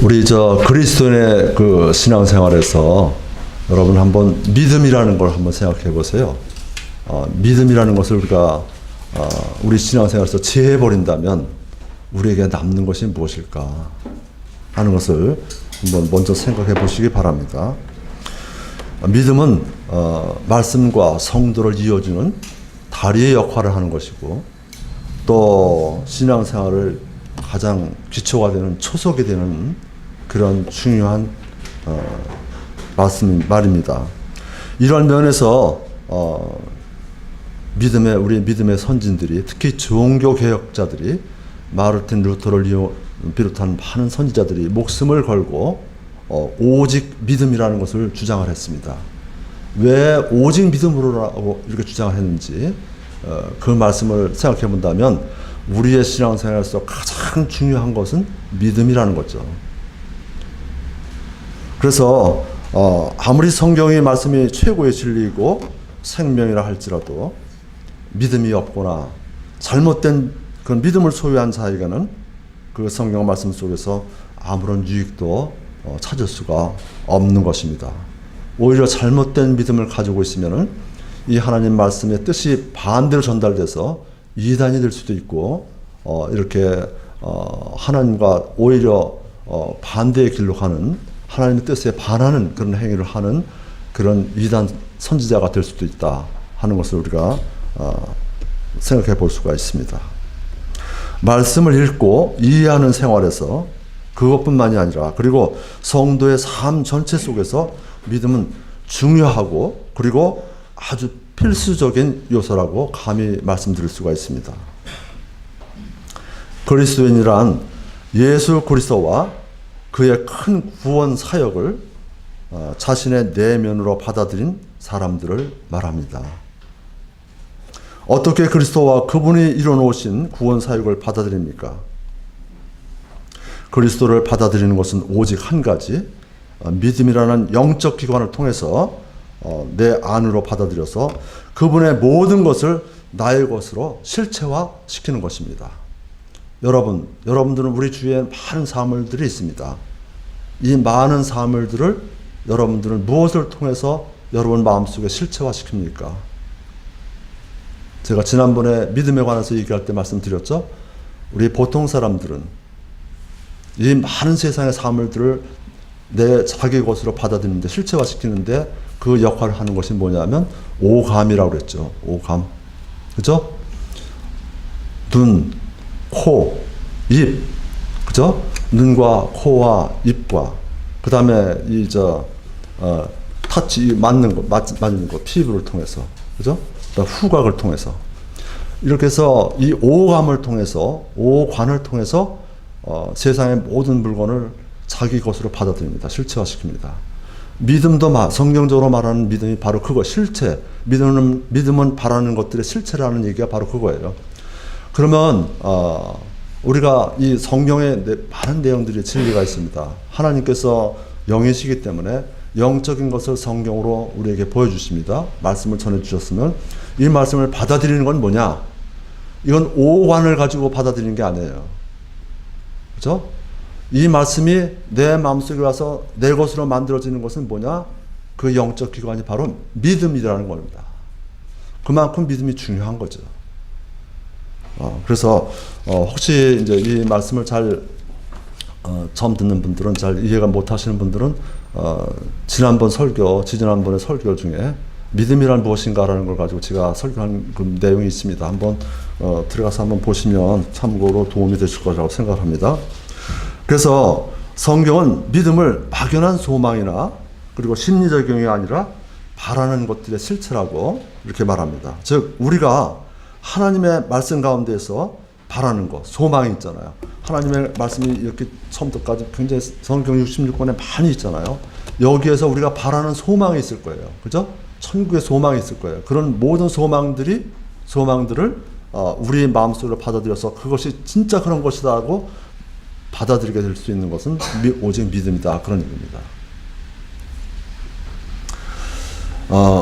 우리 그리스도인의 그 신앙생활에서 여러분 한번 믿음이라는 걸 한번 생각해 보세요. 믿음이라는 것을 우리가 우리 신앙생활에서 제해버린다면 우리에게 남는 것이 무엇일까 하는 것을 한번 먼저 생각해 보시기 바랍니다. 믿음은 말씀과 성도를 이어주는 다리의 역할을 하는 것이고, 또 신앙생활을 가장 기초가 되는 초석이 되는 그런 중요한 말입니다. 이런 면에서 우리 믿음의 선진들이, 특히 종교 개혁자들이, 마르틴 루터를 비롯한 많은 선지자들이 목숨을 걸고 오직 믿음이라는 것을 주장을 했습니다. 왜 오직 믿음으로라고 이렇게 주장을 했는지 그 말씀을 생각해 본다면 우리의 신앙생활에서 가장 중요한 것은 믿음이라는 거죠. 그래서 아무리 성경의 말씀이 최고의 진리이고 생명이라 할지라도 믿음이 없거나 잘못된 그런 믿음을 소유한 자에게는 그 성경 말씀 속에서 아무런 유익도 찾을 수가 없는 것입니다. 오히려 잘못된 믿음을 가지고 있으면은 이 하나님 말씀의 뜻이 반대로 전달돼서 이단이 될 수도 있고, 이렇게 하나님과 오히려 반대의 길로 가는, 하나님의 뜻에 반하는 그런 행위를 하는 그런 이단 선지자가 될 수도 있다 하는 것을 우리가 생각해 볼 수가 있습니다. 말씀을 읽고 이해하는 생활에서 그것뿐만이 아니라, 그리고 성도의 삶 전체 속에서 믿음은 중요하고 그리고 아주 필수적인 요소라고 감히 말씀드릴 수가 있습니다. 그리스도인이란 예수 그리스도와 그의 큰 구원 사역을 자신의 내면으로 받아들인 사람들을 말합니다. 어떻게 그리스도와 그분이 이뤄놓으신 구원 사역을 받아들입니까? 그리스도를 받아들이는 것은 오직 한 가지, 믿음이라는 영적 기관을 통해서 내 안으로 받아들여서 그분의 모든 것을 나의 것으로 실체화시키는 것입니다. 여러분들은 우리 주위에 많은 사물들이 있습니다. 이 많은 사물들을 여러분들은 무엇을 통해서 여러분 마음속에 실체화시킵니까? 제가 지난번에 믿음에 관해서 얘기할 때 말씀드렸죠? 우리 보통 사람들은 이 많은 세상의 사물들을 내 자기 것으로 받아들이는데, 실체화시키는데 그 역할을 하는 것이 뭐냐면 오감이라고 그랬죠. 오감. 그죠? 눈, 코, 입. 그죠? 눈과 코와 입과, 그 다음에 터치, 맞는 거, 피부를 통해서. 그죠? 후각을 통해서. 이렇게 해서 이 오감을 통해서, 오관을 통해서 세상의 모든 물건을 자기 것으로 받아들입니다. 실체화시킵니다. 믿음도 성경적으로 말하는 믿음이 바로 그거, 실체. 믿음은 바라는 것들의 실체라는 얘기가 바로 그거예요. 그러면 우리가 이 성경에 많은 내용들이 진리가 있습니다. 하나님께서 영이시기 때문에 영적인 것을 성경으로 우리에게 보여주십니다. 말씀을 전해주셨으면 이 말씀을 받아들이는 건 뭐냐? 이건 오관을 가지고 받아들이는 게 아니에요. 그렇죠? 이 말씀이 내 마음속에 와서 내 것으로 만들어지는 것은 뭐냐? 그 영적 기관이 바로 믿음이라는 겁니다. 그만큼 믿음이 중요한 거죠. 그래서 혹시 이제 이 말씀을 잘 처음 듣는 분들은, 잘 이해가 못 하시는 분들은 지난번의 설교 중에 믿음이란 무엇인가라는 걸 가지고 제가 설교한 그 내용이 있습니다. 한번 들어가서 한번 보시면 참고로 도움이 되실 거라고 생각합니다. 그래서 성경은 믿음을 막연한 소망이나 그리고 심리적 경이 아니라 바라는 것들의 실체라고 이렇게 말합니다. 즉 우리가 하나님의 말씀 가운데서 바라는 것, 소망이 있잖아요. 하나님의 말씀이 이렇게 처음부터까지 굉장히 성경 66권에 많이 있잖아요. 여기에서 우리가 바라는 소망이 있을 거예요. 그죠? 천국의 소망이 있을 거예요. 그런 모든 소망들을 우리 마음속으로 받아들여서 그것이 진짜 그런 것이다고 받아들이게 될 수 있는 것은 오직 믿음이다. 그런 얘기입니다.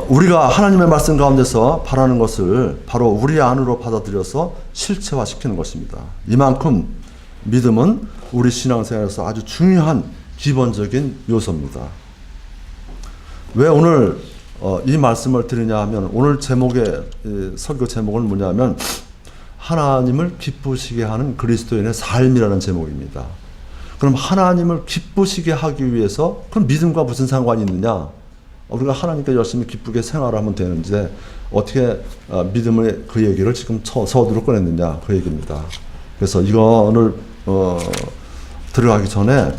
우리가 하나님의 말씀 가운데서 바라는 것을 바로 우리 안으로 받아들여서 실체화시키는 것입니다. 이만큼 믿음은 우리 신앙생활에서 아주 중요한 기본적인 요소입니다. 왜 오늘 이 말씀을 드리냐 하면 오늘 제목의 설교 제목은 뭐냐면 하나님을 기쁘시게 하는 그리스도인의 삶이라는 제목입니다. 그럼 하나님을 기쁘시게 하기 위해서 그럼 믿음과 무슨 상관이 있느냐? 우리가 하나님께 열심히 기쁘게 생활하면 되는데 어떻게 믿음의 그 얘기를 지금 서두로 꺼냈느냐 그 얘기입니다. 그래서 이거를 들어가기 전에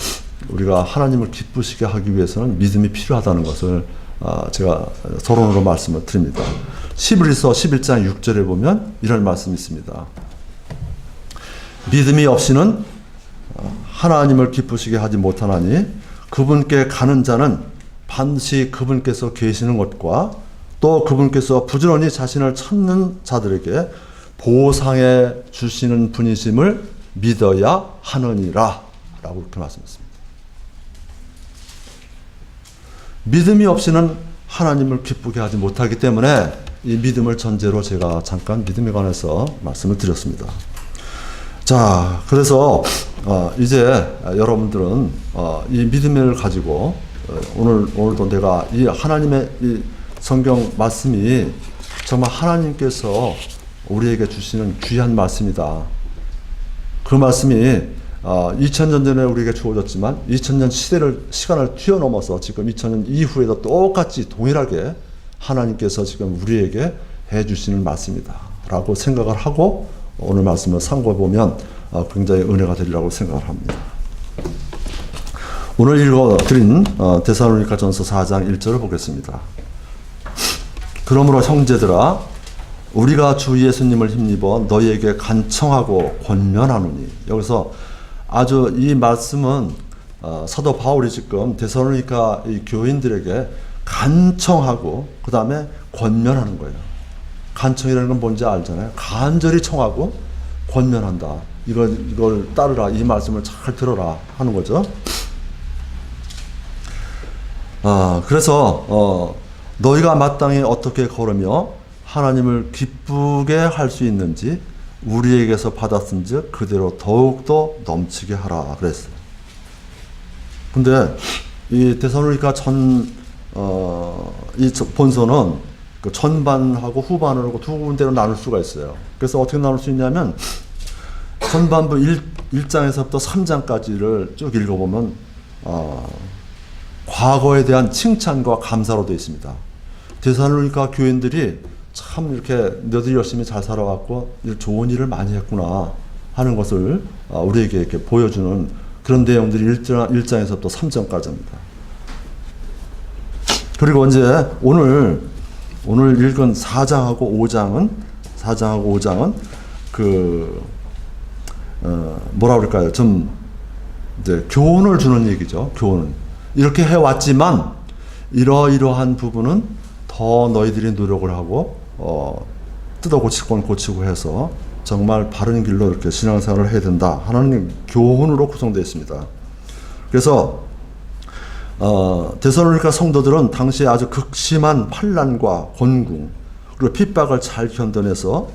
우리가 하나님을 기쁘시게 하기 위해서는 믿음이 필요하다는 것을 제가 서론으로 말씀을 드립니다. 히브리서 11장 6절에 보면 이런 말씀이 있습니다. 믿음이 없이는 하나님을 기쁘시게 하지 못하나니 그분께 가는 자는 반드시 그분께서 계시는 것과 또 그분께서 부지런히 자신을 찾는 자들에게 보상해 주시는 분이심을 믿어야 하느니라 라고 이렇게 말씀했습니다. 믿음이 없이는 하나님을 기쁘게 하지 못하기 때문에 이 믿음을 전제로 제가 잠깐 믿음에 관해서 말씀을 드렸습니다. 자, 그래서 이제 여러분들은 이 믿음을 가지고 오늘도 내가 이 하나님의 이 성경 말씀이 정말 하나님께서 우리에게 주시는 귀한 말씀이다. 그 말씀이 2000년 전에 우리에게 주어졌지만 2000년 시간을 뛰어넘어서 지금 2000년 이후에도 똑같이 동일하게 하나님께서 지금 우리에게 해주시는 말씀이다 라고 생각을 하고 오늘 말씀을 상고해보면 굉장히 은혜가 되리라고 생각을 합니다. 오늘 읽어드린 데살로니가전서 4장 1절을 보겠습니다. 그러므로 형제들아 우리가 주 예수님을 힘입어 너희에게 간청하고 권면하노니 여기서 아주 이 말씀은 사도 바울이 지금 데살로니가 이 교인들에게 간청하고 그 다음에 권면하는 거예요. 간청이라는 건 뭔지 알잖아요. 간절히 청하고 권면한다. 이걸 따르라. 이 말씀을 잘 들어라 하는 거죠. 그래서 너희가 마땅히 어떻게 걸으며 하나님을 기쁘게 할 수 있는지 우리에게서 받았은즉 그대로 더욱더 넘치게 하라 그랬어요. 근데 이 데살로니가 이 본서는 그 전반하고 후반으로 두 군데로 나눌 수가 있어요. 그래서 어떻게 나눌 수 있냐면 전반부 1장에서부터 3장까지를 쭉 읽어보면 과거에 대한 칭찬과 감사로 되어 있습니다. 데살로니가 교인들이 참 이렇게 너희들이 열심히 잘 살아왔고 좋은 일을 많이 했구나 하는 것을 우리에게 이렇게 보여주는 그런 내용들이 1장에서부터 3장까지입니다. 그리고 이제 오늘 읽은 4장하고 5장은 뭐라 그럴까요? 좀 이제 교훈을 주는 얘기죠. 교훈은 이렇게 해왔지만 이러이러한 부분은 더 너희들이 노력을 하고 뜯어 고칠 건 고치고 해서 정말 바른 길로 이렇게 신앙생활을 해야 된다 하는 교훈으로 구성되어 있습니다. 그래서 데살로니가 성도들은 당시에 아주 극심한 환난과 곤궁 그리고 핍박을 잘 견뎌내서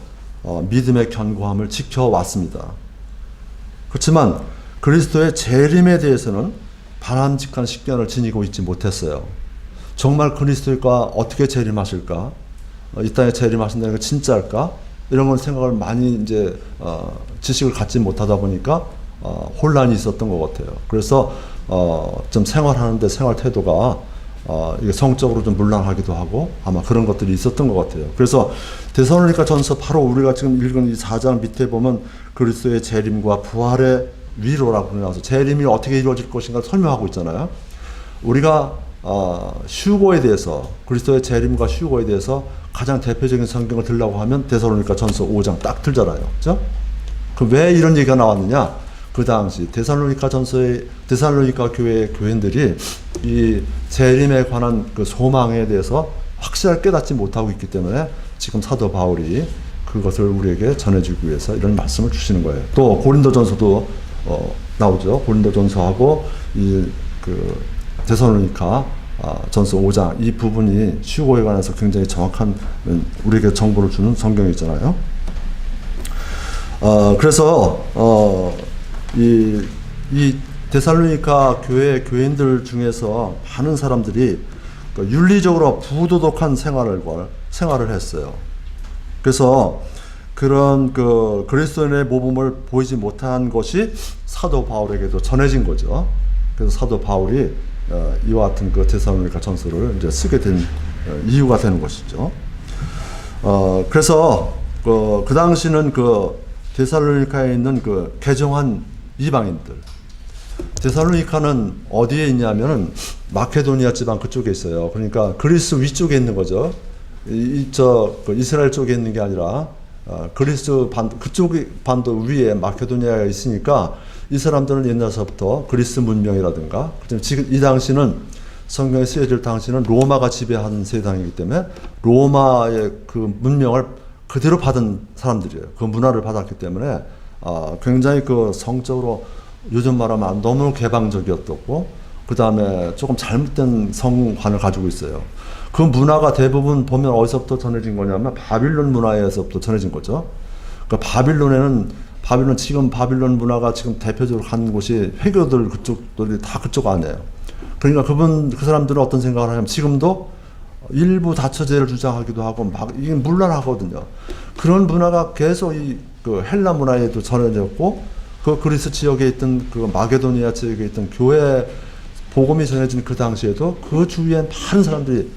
믿음의 견고함을 지켜왔습니다. 그렇지만 그리스도의 재림에 대해서는 바람직한 식견을 지니고 있지 못했어요. 정말 그리스도가 어떻게 재림하실까? 이 땅에 재림하신다는 게 진짜일까? 이런 걸 생각을 많이 이제 지식을 갖지 못하다 보니까 혼란이 있었던 것 같아요. 그래서 좀 생활하는데 생활 태도가 이게 성적으로 좀 문란하기도 하고 아마 그런 것들이 있었던 것 같아요. 그래서 데살로니가 전서 바로 우리가 지금 읽은 이 4장 밑에 보면 그리스도의 재림과 부활의 위로라고 나와서 재림이 어떻게 이루어질 것인가 설명하고 있잖아요. 우리가 휴거에 대해서 그리스도의 재림과 휴거에 대해서 가장 대표적인 성경을 들라고 하면 데살로니가 전서 5장 딱 들잖아요. 그렇죠? 그럼 왜 이런 얘기가 나왔느냐? 그 당시 데살로니가 교회의 교인들이 이 재림에 관한 그 소망에 대해서 확실하게 깨닫지 못하고 있기 때문에 지금 사도 바울이 그것을 우리에게 전해주기 위해서 이런 말씀을 주시는 거예요. 또 고린도전서도 나오죠. 고린도전서하고 그 데살로니가 전서 5장 이 부분이 휴거에 관해서 굉장히 정확한 우리에게 정보를 주는 성경이잖아요. 그래서 이 데살로니가 교회 교인들 중에서 많은 사람들이 윤리적으로 부도덕한 생활을 했어요. 그래서 그런 그리스도인의 모범을 보이지 못한 것이 사도 바울에게도 전해진 거죠. 그래서 사도 바울이 이와 같은 데살로니가 전서를 이제 쓰게 된 이유가 되는 것이죠. 그래서 그 당시는 데살로니카에 있는 개종한 이방인들, 데살로니카는 어디에 있냐면은 마케도니아 지방 그쪽에 있어요. 그러니까 그리스 위쪽에 있는 거죠. 이스라엘 쪽에 있는 게 아니라 그리스 그쪽 반도 위에 마케도니아가 있으니까 이 사람들은 옛날서부터 그리스 문명이라든가, 지금 이 당시는 성경에 쓰여질 당시는 로마가 지배하는 세상이기 때문에 로마의 그 문명을 그대로 받은 사람들이에요. 그 문화를 받았기 때문에 굉장히 성적으로 요즘 말하면 너무 개방적이었고, 그 다음에 조금 잘못된 성관을 가지고 있어요. 그 문화가 대부분 보면 어디서부터 전해진 거냐면 바빌론 문화에서부터 전해진 거죠. 그러니까 지금 바빌론 문화가 지금 대표적으로 간 곳이 회교들 그쪽들이 다 그쪽 안에요. 그러니까 그 사람들은 어떤 생각을 하냐면 지금도 일부 다처제를 주장하기도 하고 이게 문란하거든요. 그런 문화가 계속 헬라 문화에도 전해졌고, 그리스 지역에 있던 마게도니아 지역에 있던 교회 복음이 전해진 그 당시에도 그 주위에 많은 사람들이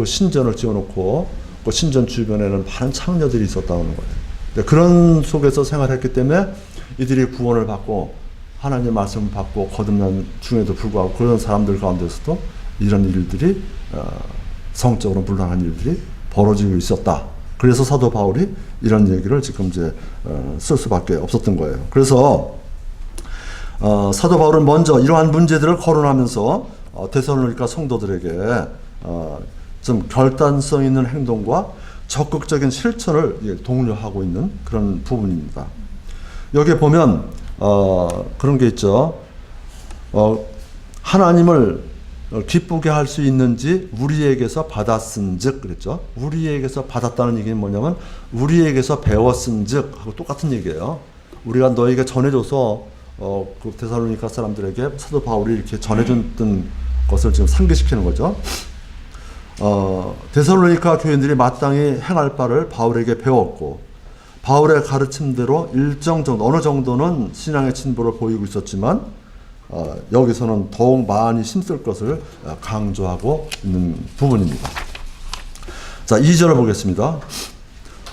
신전을 지어놓고 그 신전 주변에는 많은 창녀들이 있었다는 거예요. 그런 속에서 생활했기 때문에 이들이 구원을 받고 하나님의 말씀을 받고 거듭난 중에도 불구하고 그런 사람들 가운데서도 이런 일들이 성적으로 문란한 일들이 벌어지고 있었다. 그래서 사도 바울이 이런 얘기를 지금 이제 쓸 수밖에 없었던 거예요. 그래서 사도 바울은 먼저 이러한 문제들을 거론하면서 데살로니가 성도들에게 좀 결단성 있는 행동과 적극적인 실천을 독려하고 있는 그런 부분입니다. 여기에 보면 그런 게 있죠. 하나님을 기쁘게 할 수 있는지 우리에게서 받았은즉 그랬죠. 우리에게서 받았다는 얘기는 뭐냐면 우리에게서 배웠은즉 하고 똑같은 얘기예요. 우리가 너에게 전해줘서 그 데살로니가 사람들에게 사도 바울이 이렇게 전해줬던 것을 지금 상기시키는 거죠. 데살로니가 교인들이 마땅히 행할 바를 바울에게 배웠고, 바울의 가르침대로 일정 정도, 어느 정도는 신앙의 진보를 보이고 있었지만 여기서는 더욱 많이 힘쓸 것을 강조하고 있는 부분입니다. 자, 2절을 보겠습니다.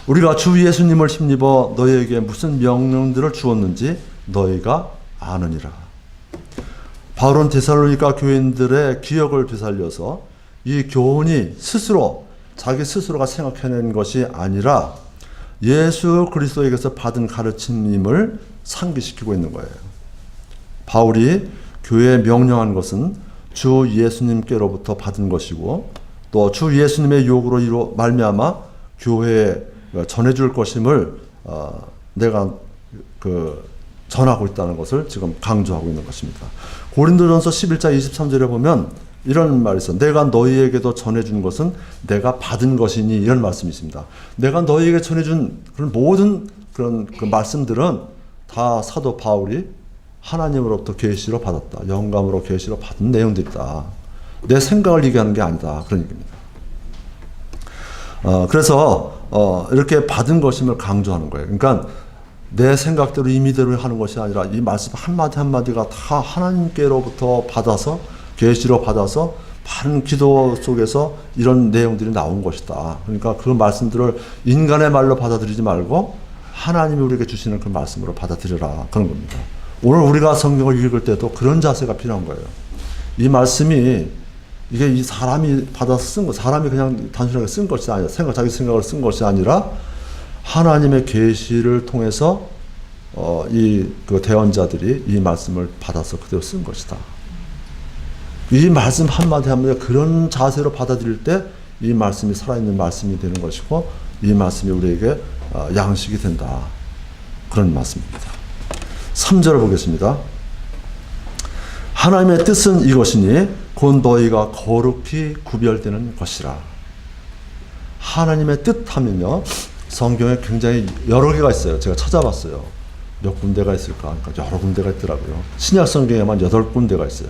우리가 주 예수님을 힘입어 너희에게 무슨 명령들을 주었는지 너희가 아느니라. 바울은 데살로니가 교인들의 기억을 되살려서 이 교훈이 자기 스스로가 생각해낸 것이 아니라 예수 그리스도에게서 받은 가르침임을 상기시키고 있는 거예요. 바울이 교회에 명령한 것은 주 예수님께로부터 받은 것이고, 또 주 예수님의 요구로 말미암아 교회에 전해줄 것임을 내가 전하고 있다는 것을 지금 강조하고 있는 것입니다. 고린도전서 11장 23절에 보면 이런 말이 있어요. 내가 너희에게도 전해준 것은 내가 받은 것이니, 이런 말씀이 있습니다. 내가 너희에게 전해준 그런 모든 그런 말씀들은 다 사도 바울이 하나님으로부터 계시로 받았다. 영감으로 계시로 받은 내용들이다. 내 생각을 얘기하는 게 아니다. 그런 얘기입니다. 그래서 이렇게 받은 것임을 강조하는 거예요. 그러니까 내 생각대로 임의대로 하는 것이 아니라 이 말씀 한마디 한마디가 다 하나님께로부터 받아서 계시로 받아서 많은 기도 속에서 이런 내용들이 나온 것이다. 그러니까 그 말씀들을 인간의 말로 받아들이지 말고 하나님이 우리에게 주시는 그 말씀으로 받아들여라. 그런 겁니다. 오늘 우리가 성경을 읽을 때도 그런 자세가 필요한 거예요. 이 말씀이 이게 이 사람이 받아서 쓴 거, 사람이 그냥 단순하게 쓴 것이 아니라 자기 생각을 쓴 것이 아니라 하나님의 계시를 통해서 그 대언자들이 이 말씀을 받아서 그대로 쓴 것이다. 이 말씀 한마디 한마디가 그런 자세로 받아들일 때 이 말씀이 살아있는 말씀이 되는 것이고, 이 말씀이 우리에게 양식이 된다. 그런 말씀입니다. 3절을 보겠습니다. 하나님의 뜻은 이것이니 곧 너희가 거룩히 구별되는 것이라. 하나님의 뜻 하면요, 성경에 굉장히 여러 개가 있어요. 제가 찾아봤어요. 몇 군데가 있을까? 그러니까 여러 군데가 있더라고요. 신약 성경에만 8군데가 있어요.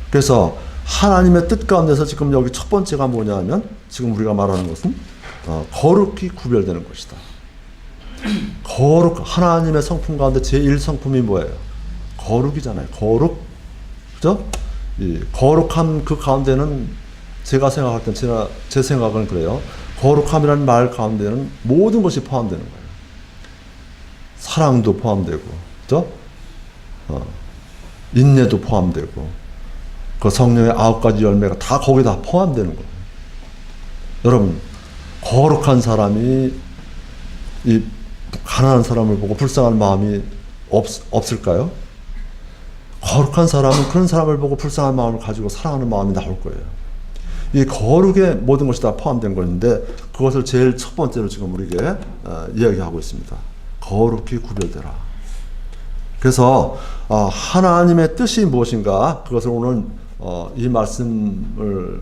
그래서 하나님의 뜻 가운데서 지금 여기 첫 번째가 뭐냐면 지금 우리가 말하는 것은 거룩히 구별되는 것이다. 하나님의 성품 가운데 제1성품이 뭐예요? 거룩이잖아요. 거룩. 그죠? 이 거룩함 그 가운데는 제가 생각할 땐 제 생각은 그래요. 거룩함이라는 말 가운데는 모든 것이 포함되는 거예요. 사랑도 포함되고, 그죠? 인내도 포함되고, 그 성령의 9가지 열매가 다 거기다 포함되는 거예요. 여러분, 거룩한 사람이 이 가난한 사람을 보고 불쌍한 마음이 없을까요? 거룩한 사람은 그런 사람을 보고 불쌍한 마음을 가지고 사랑하는 마음이 나올 거예요. 이 거룩에 모든 것이 다 포함된 것인데 그것을 제일 첫 번째로 지금 우리에게 이야기하고 있습니다. 거룩히 구별되라. 그래서 하나님의 뜻이 무엇인가 그것을 오늘 이 말씀을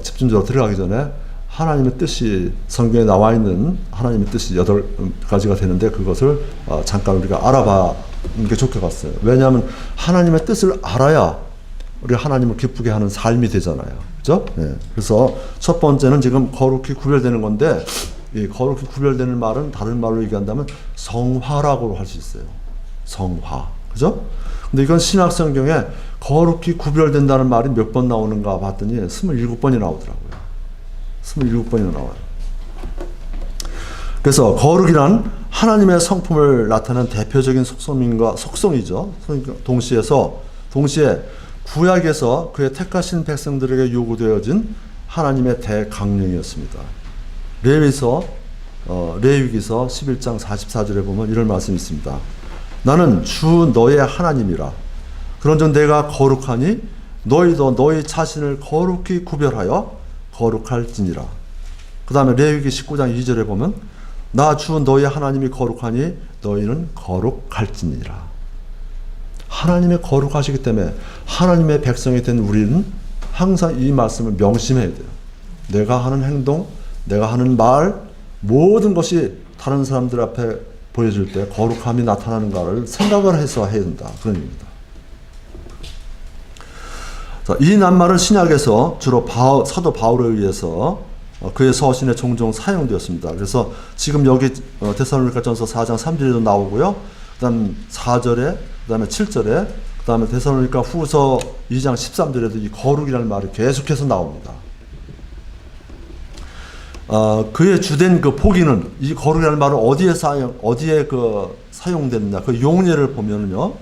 집중적으로 들어가기 전에 하나님의 뜻이 성경에 나와 있는 하나님의 뜻이 8가지가 되는데 그것을 잠깐 우리가 알아봐는 게 좋을 것 같아요. 왜냐하면 하나님의 뜻을 알아야 우리가 하나님을 기쁘게 하는 삶이 되잖아요. 그죠? 네. 그래서 첫 번째는 지금 거룩히 구별되는 건데 이 거룩히 구별되는 말은 다른 말로 얘기한다면 성화라고 할 수 있어요. 성화. 그죠? 근데 이건 신약 성경에 거룩히 구별된다는 말이 몇 번 나오는가 봤더니 27번이 나오더라고요. 27번이나 나와요. 그래서 거룩이란 하나님의 성품을 나타내는 대표적인 속성이죠. 동시에 구약에서 그의 택하신 백성들에게 요구되어진 하나님의 대강령이었습니다. 레위기서 11장 44절에 보면 이런 말씀이 있습니다. 나는 주 너의 하나님이라. 그런즉 내가 거룩하니 너희도 너희 자신을 거룩히 구별하여 거룩할지니라. 그 다음에 레위기 19장 2절에 보면 나 주 너희 하나님이 거룩하니 너희는 거룩할지니라. 하나님의 거룩하시기 때문에 하나님의 백성이 된 우리는 항상 이 말씀을 명심해야 돼요. 내가 하는 행동, 내가 하는 말 모든 것이 다른 사람들 앞에 보여줄 때 거룩함이 나타나는가를 생각을 해서 해야 된다. 그런 얘기입니다. 이 낱말은 신약에서 주로 사도 바울에 의해서 그의 서신에 종종 사용되었습니다. 그래서 지금 여기 데살로니가전서 4장 3절에도 나오고요. 그다음 4절에, 그다음에 7절에, 그다음에 데살로니가 후서 2장 13절에도 이 거룩이라는 말이 계속해서 나옵니다. 그의 주된 그 포기는 이 거룩이라는 말은 어디에 사용됐느냐 그 용례를 보면은요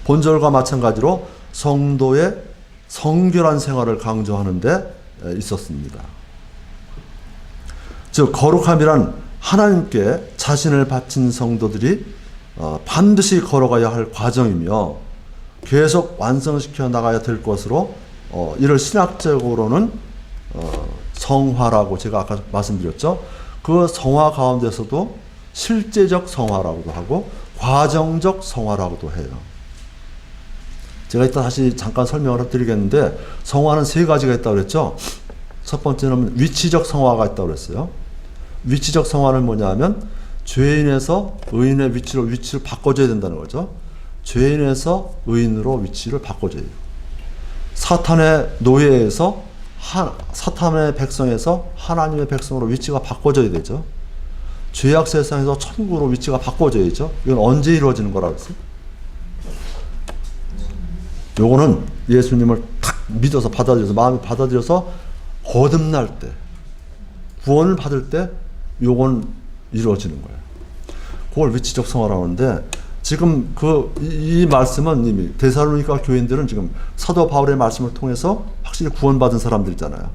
본절과 마찬가지로 성도의 성결한 생활을 강조하는 데 있었습니다. 즉 거룩함이란 하나님께 자신을 바친 성도들이 반드시 걸어가야 할 과정이며 계속 완성시켜 나가야 될 것으로 이를 신학적으로는 성화라고 제가 아까 말씀드렸죠. 그 성화 가운데서도 실제적 성화라고도 하고 과정적 성화라고도 해요. 제가 이따 다시 잠깐 설명을 드리겠는데 성화는 3가지가 있다고 그랬죠. 첫 번째는 위치적 성화가 있다고 그랬어요. 위치적 성화는 뭐냐면 죄인에서 의인의 위치를 바꿔줘야 된다는 거죠. 죄인에서 의인으로 위치를 바꿔줘야 돼요. 사탄의 노예에서 사탄의 백성에서 하나님의 백성으로 위치가 바꿔져야 되죠. 죄악 세상에서 천국으로 위치가 바꿔져야죠. 이건 언제 이루어지는 거라고 했어요? 요거는 예수님을 탁 믿어서 받아들여서 마음이 받아들여서 거듭날 때 구원을 받을 때 요건 이루어지는 거예요. 그걸 위치적 성화라고 하는데 지금 이 말씀은 이미 데살로니가 교인들은 지금 사도 바울의 말씀을 통해서 확실히 구원받은 사람들이잖아요.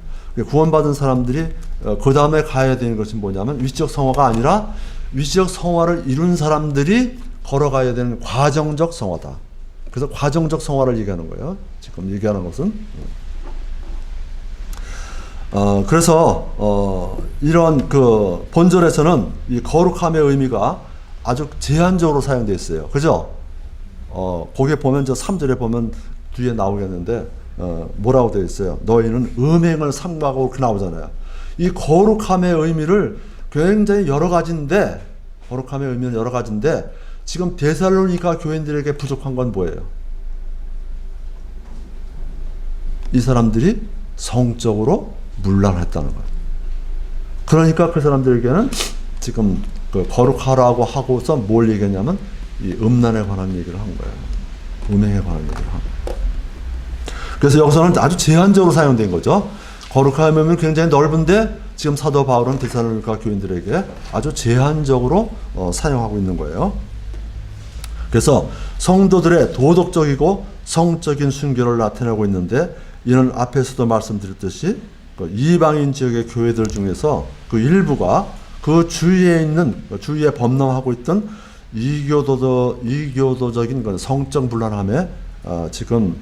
구원받은 사람들이 그 다음에 가야 되는 것이 뭐냐면 위치적 성화가 아니라 위치적 성화를 이룬 사람들이 걸어가야 되는 과정적 성화다. 그래서 과정적 성화를 얘기하는 거예요. 지금 얘기하는 것은. 그래서 이런 그 본절에서는 이 거룩함의 의미가 아주 제한적으로 사용되어 있어요. 그죠? 거기에 보면 저 3절에 보면 뒤에 나오겠는데 뭐라고 되어 있어요? 너희는 음행을 삼가고 그렇게 나오잖아요. 이 거룩함의 의미를 굉장히 여러 가지인데 거룩함의 의미는 여러 가지인데 지금 데살로니가 교인들에게 부족한 건 뭐예요? 이 사람들이 성적으로 문란했다는 거예요. 그러니까 그 사람들에게는 지금 그 거룩하라고 하고서 뭘 얘기했냐면 이 음란에 관한 얘기를 한 거예요. 음행에 관한 얘기를 한 거예요. 그래서 여기서는 아주 제한적으로 사용된 거죠. 거룩함의 의미는 굉장히 넓은데 지금 사도 바울은 데살로니가 교인들에게 아주 제한적으로 사용하고 있는 거예요. 그래서 성도들의 도덕적이고 성적인 순결을 나타내고 있는데 이는 앞에서도 말씀드렸듯이 그 이방인 지역의 교회들 중에서 그 일부가 그 주위에 있는 주위에 범람하고 있던 이교도적인 그 성적 불안함에 지금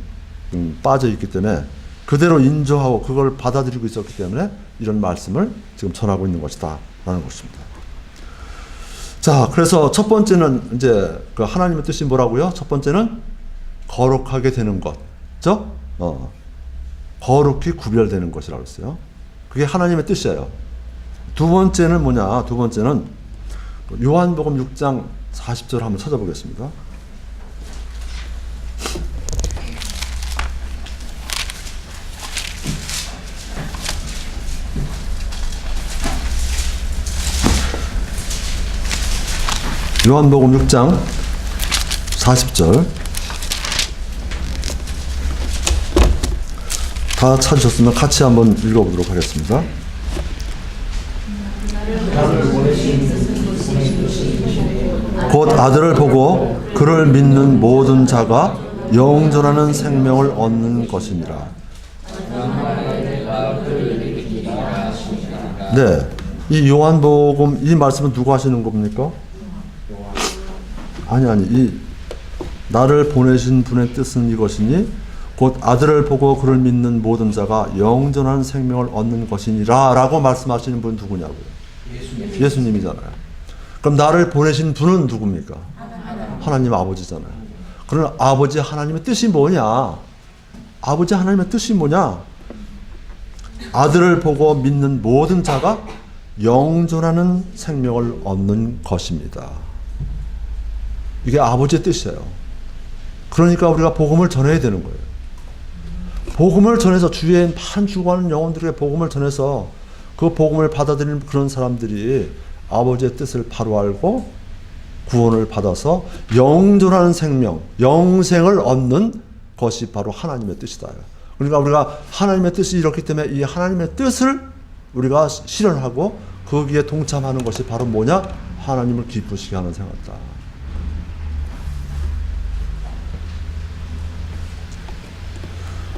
빠져 있기 때문에 그대로 인정하고 그걸 받아들이고 있었기 때문에 이런 말씀을 지금 전하고 있는 것이다 라는 것입니다. 자, 그래서 첫 번째는 이제 그 하나님의 뜻이 뭐라고요? 첫 번째는 거룩하게 되는 것, 그죠? 거룩히 구별되는 것이라고 했어요. 그게 하나님의 뜻이에요. 두 번째는 뭐냐? 두 번째는 요한복음 6장 40절 한번 찾아보겠습니다. 요한복음 6장 40절 다 찾으셨으면 같이 한번 읽어보도록 하겠습니다. 곧 아들을 보고 그를 믿는 모든 자가 영존하는 생명을 얻는 것이니라. 네, 이 요한복음 이 말씀은 누가 하시는 겁니까? 아니 이 나를 보내신 분의 뜻은 이것이니 곧 아들을 보고 그를 믿는 모든 자가 영존한 생명을 얻는 것이니라 라고 말씀하시는 분은 누구냐고요? 예수님이잖아요. 그럼 나를 보내신 분은 누굽니까? 하나님 아버지잖아요. 그러나 아버지 하나님의 뜻이 뭐냐? 아버지 하나님의 뜻이 뭐냐? 아들을 보고 믿는 모든 자가 영존하는 생명을 얻는 것입니다. 이게 아버지의 뜻이에요. 그러니까 우리가 복음을 전해야 되는 거예요. 복음을 전해서 주위에 많은 죽어가는 영혼들에게 복음을 전해서 그 복음을 받아들이는 그런 사람들이 아버지의 뜻을 바로 알고 구원을 받아서 영존하는 생명, 영생을 얻는 것이 바로 하나님의 뜻이다. 그러니까 우리가 하나님의 뜻이 이렇기 때문에 이 하나님의 뜻을 우리가 실현하고 거기에 동참하는 것이 바로 뭐냐? 하나님을 기쁘시게 하는 생활이다.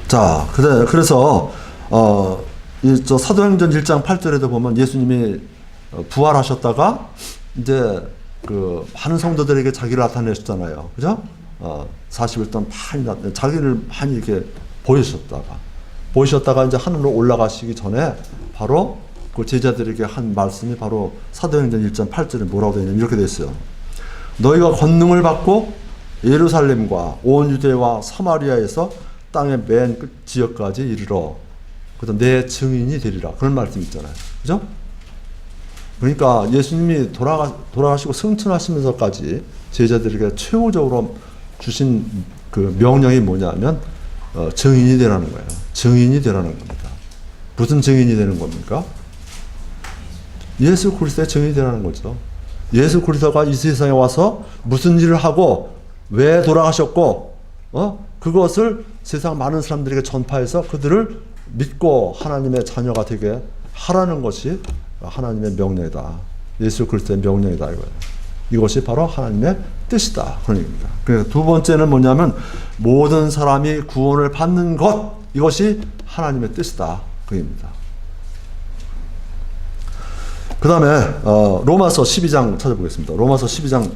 자, 그래서 저 사도행전 1장 8절에도 보면 예수님이 부활하셨다가 이제 그 많은 성도들에게 자기를 나타내셨잖아요. 그죠? 40일 동안 많이 자기를 많이 이렇게 보이셨다가 이제 하늘로 올라가시기 전에 바로 그 제자들에게 한 말씀이 바로 사도행전 1장 8절에 뭐라고 되어 있냐면 이렇게 되어 있어요. 너희가 권능을 받고 예루살렘과 온 유대와 사마리아에서 땅의 맨 끝 지역까지 이르러 그래서 내 증인이 되리라. 그런 말씀 있잖아요. 그죠? 그러니까 예수님이 돌아가시고 승천하시면서까지 제자들에게 최후적으로 주신 그 명령이 뭐냐면 증인이 되라는 거예요. 증인이 되라는 겁니다. 무슨 증인이 되는 겁니까? 예수 그리스도의 증인이 되라는 거죠. 예수 그리스도가 이 세상에 와서 무슨 일을 하고 왜 돌아가셨고 그것을 세상 많은 사람들에게 전파해서 그들을 믿고 하나님의 자녀가 되게 하라는 것이 하나님의 명령이다. 예수 그리스도의 명령이다 이거예요. 이것이 바로 하나님의 뜻이다. 그런 얘기입니다. 그래서 두 번째는 뭐냐면 모든 사람이 구원을 받는 것 이것이 하나님의 뜻이다. 그입니다. 그 다음에 로마서 12장 찾아보겠습니다. 로마서 12장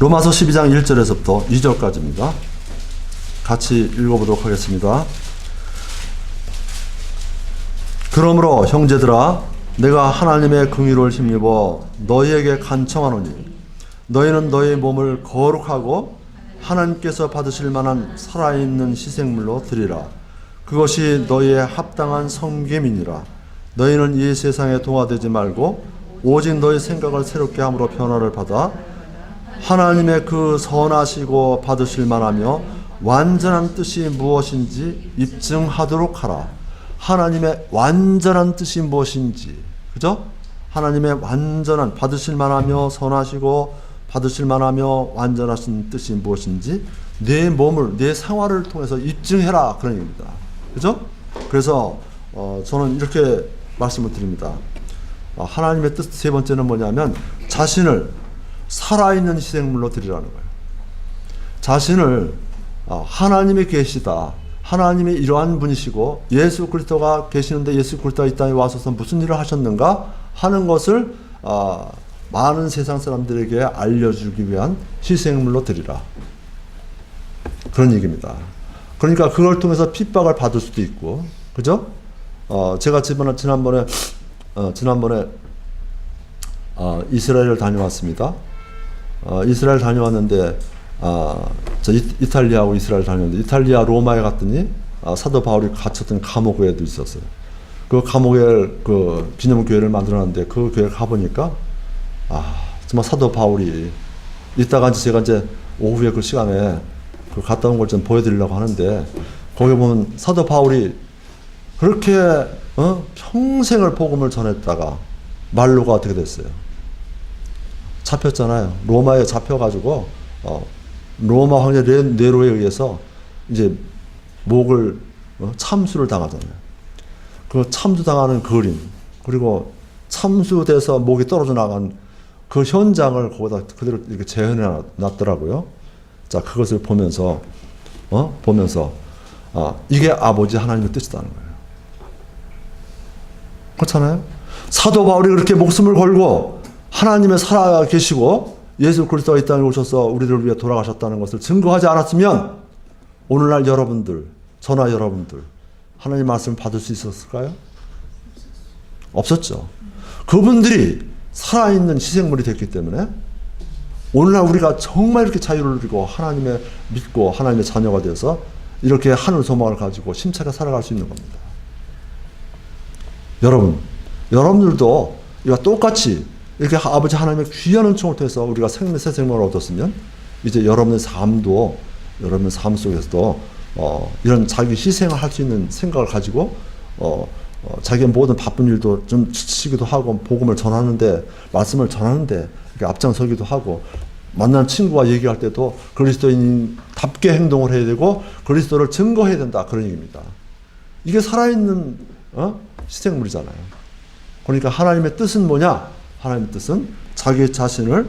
로마서 12장 1절에서부터 2절까지입니다. 같이 읽어보도록 하겠습니다. 그러므로 형제들아 내가 하나님의 긍휼을 힘입어 너희에게 간청하노니 너희는 너희 몸을 거룩하고 하나님께서 받으실 만한 살아있는 희생물로 드리라. 그것이 너희의 합당한 섬김이니라. 너희는 이 세상에 동화되지 말고 오직 너희 생각을 새롭게 함으로 변화를 받아 하나님의 그 선하시고 받으실 만하며 완전한 뜻이 무엇인지 입증하도록 하라. 하나님의 완전한 뜻이 무엇인지, 그죠? 하나님의 완전한, 받으실 만하며 선하시고 받으실 만하며 완전하신 뜻이 무엇인지 내 몸을, 내 생활을 통해서 입증해라, 그런 얘기입니다. 그죠? 그래서 저는 이렇게 말씀을 드립니다. 하나님의 뜻 세 번째는 뭐냐면 자신을 살아있는 희생물로 드리라는 거예요. 자신을 하나님이 계시다, 하나님이 이러한 분이시고 예수 그리스도가 계시는데 예수 그리스도가 이 땅에 와서 무슨 일을 하셨는가 하는 것을 많은 세상 사람들에게 알려주기 위한 희생물로 드리라, 그런 얘기입니다. 그러니까 그걸 통해서 핍박을 받을 수도 있고, 그죠? 제가 지난번에 이스라엘을 다녀왔습니다. 이스라엘 다녀왔는데 저 이탈리아하고 이스라엘 다녔는데 이탈리아 로마에 갔더니 사도 바울이 갇혔던 감옥에도 있었어요. 그 감옥에 그 기념교회를 만들어놨는데 그 교회 가보니까 정말 사도 바울이 이따가 제가 이제 오후에 그 시간에 그 갔다 온 걸 좀 보여드리려고 하는데 거기 보면 사도 바울이 그렇게 평생을 복음을 전했다가 말로가 어떻게 됐어요? 잡혔잖아요. 로마에 잡혀가지고 로마 황제 네로에 의해서 이제 목을 참수를 당하잖아요. 그 참수당하는 그림, 그리고 참수돼서 목이 떨어져 나간 그 현장을 거기다 그대로 이렇게 재현해 놨더라고요. 자, 그것을 보면서 이게 아버지 하나님의 뜻이라는 거예요. 그렇잖아요? 사도 바울이 그렇게 목숨을 걸고 하나님의 살아 계시고 예수 그리스도가 이 땅에 오셔서 우리를 위해 돌아가셨다는 것을 증거하지 않았으면 오늘날 여러분들, 저나 여러분들 하나님 말씀을 받을 수 있었을까요? 없었죠. 그분들이 살아있는 희생물이 됐기 때문에 오늘날 우리가 정말 이렇게 자유를 누리고 하나님의 믿고 하나님의 자녀가 되어서 이렇게 하늘 소망을 가지고 심차게 살아갈 수 있는 겁니다. 여러분들도 이와 똑같이 이렇게 아버지 하나님의 귀한 은총을 통해서 우리가 새 생명을 얻었으면 이제 여러분의 삶도, 여러분의 삶 속에서도 이런 자기 희생을 할 수 있는 생각을 가지고 자기의 모든 바쁜 일도 좀 지치기도 하고 복음을 전하는데, 말씀을 전하는데 이렇게 앞장서기도 하고, 만난 친구와 얘기할 때도 그리스도인답게 행동을 해야 되고 그리스도를 증거해야 된다, 그런 얘기입니다. 이게 살아있는 희생물이잖아요. 그러니까 하나님의 뜻은 뭐냐? 하나님의 뜻은 자기 자신을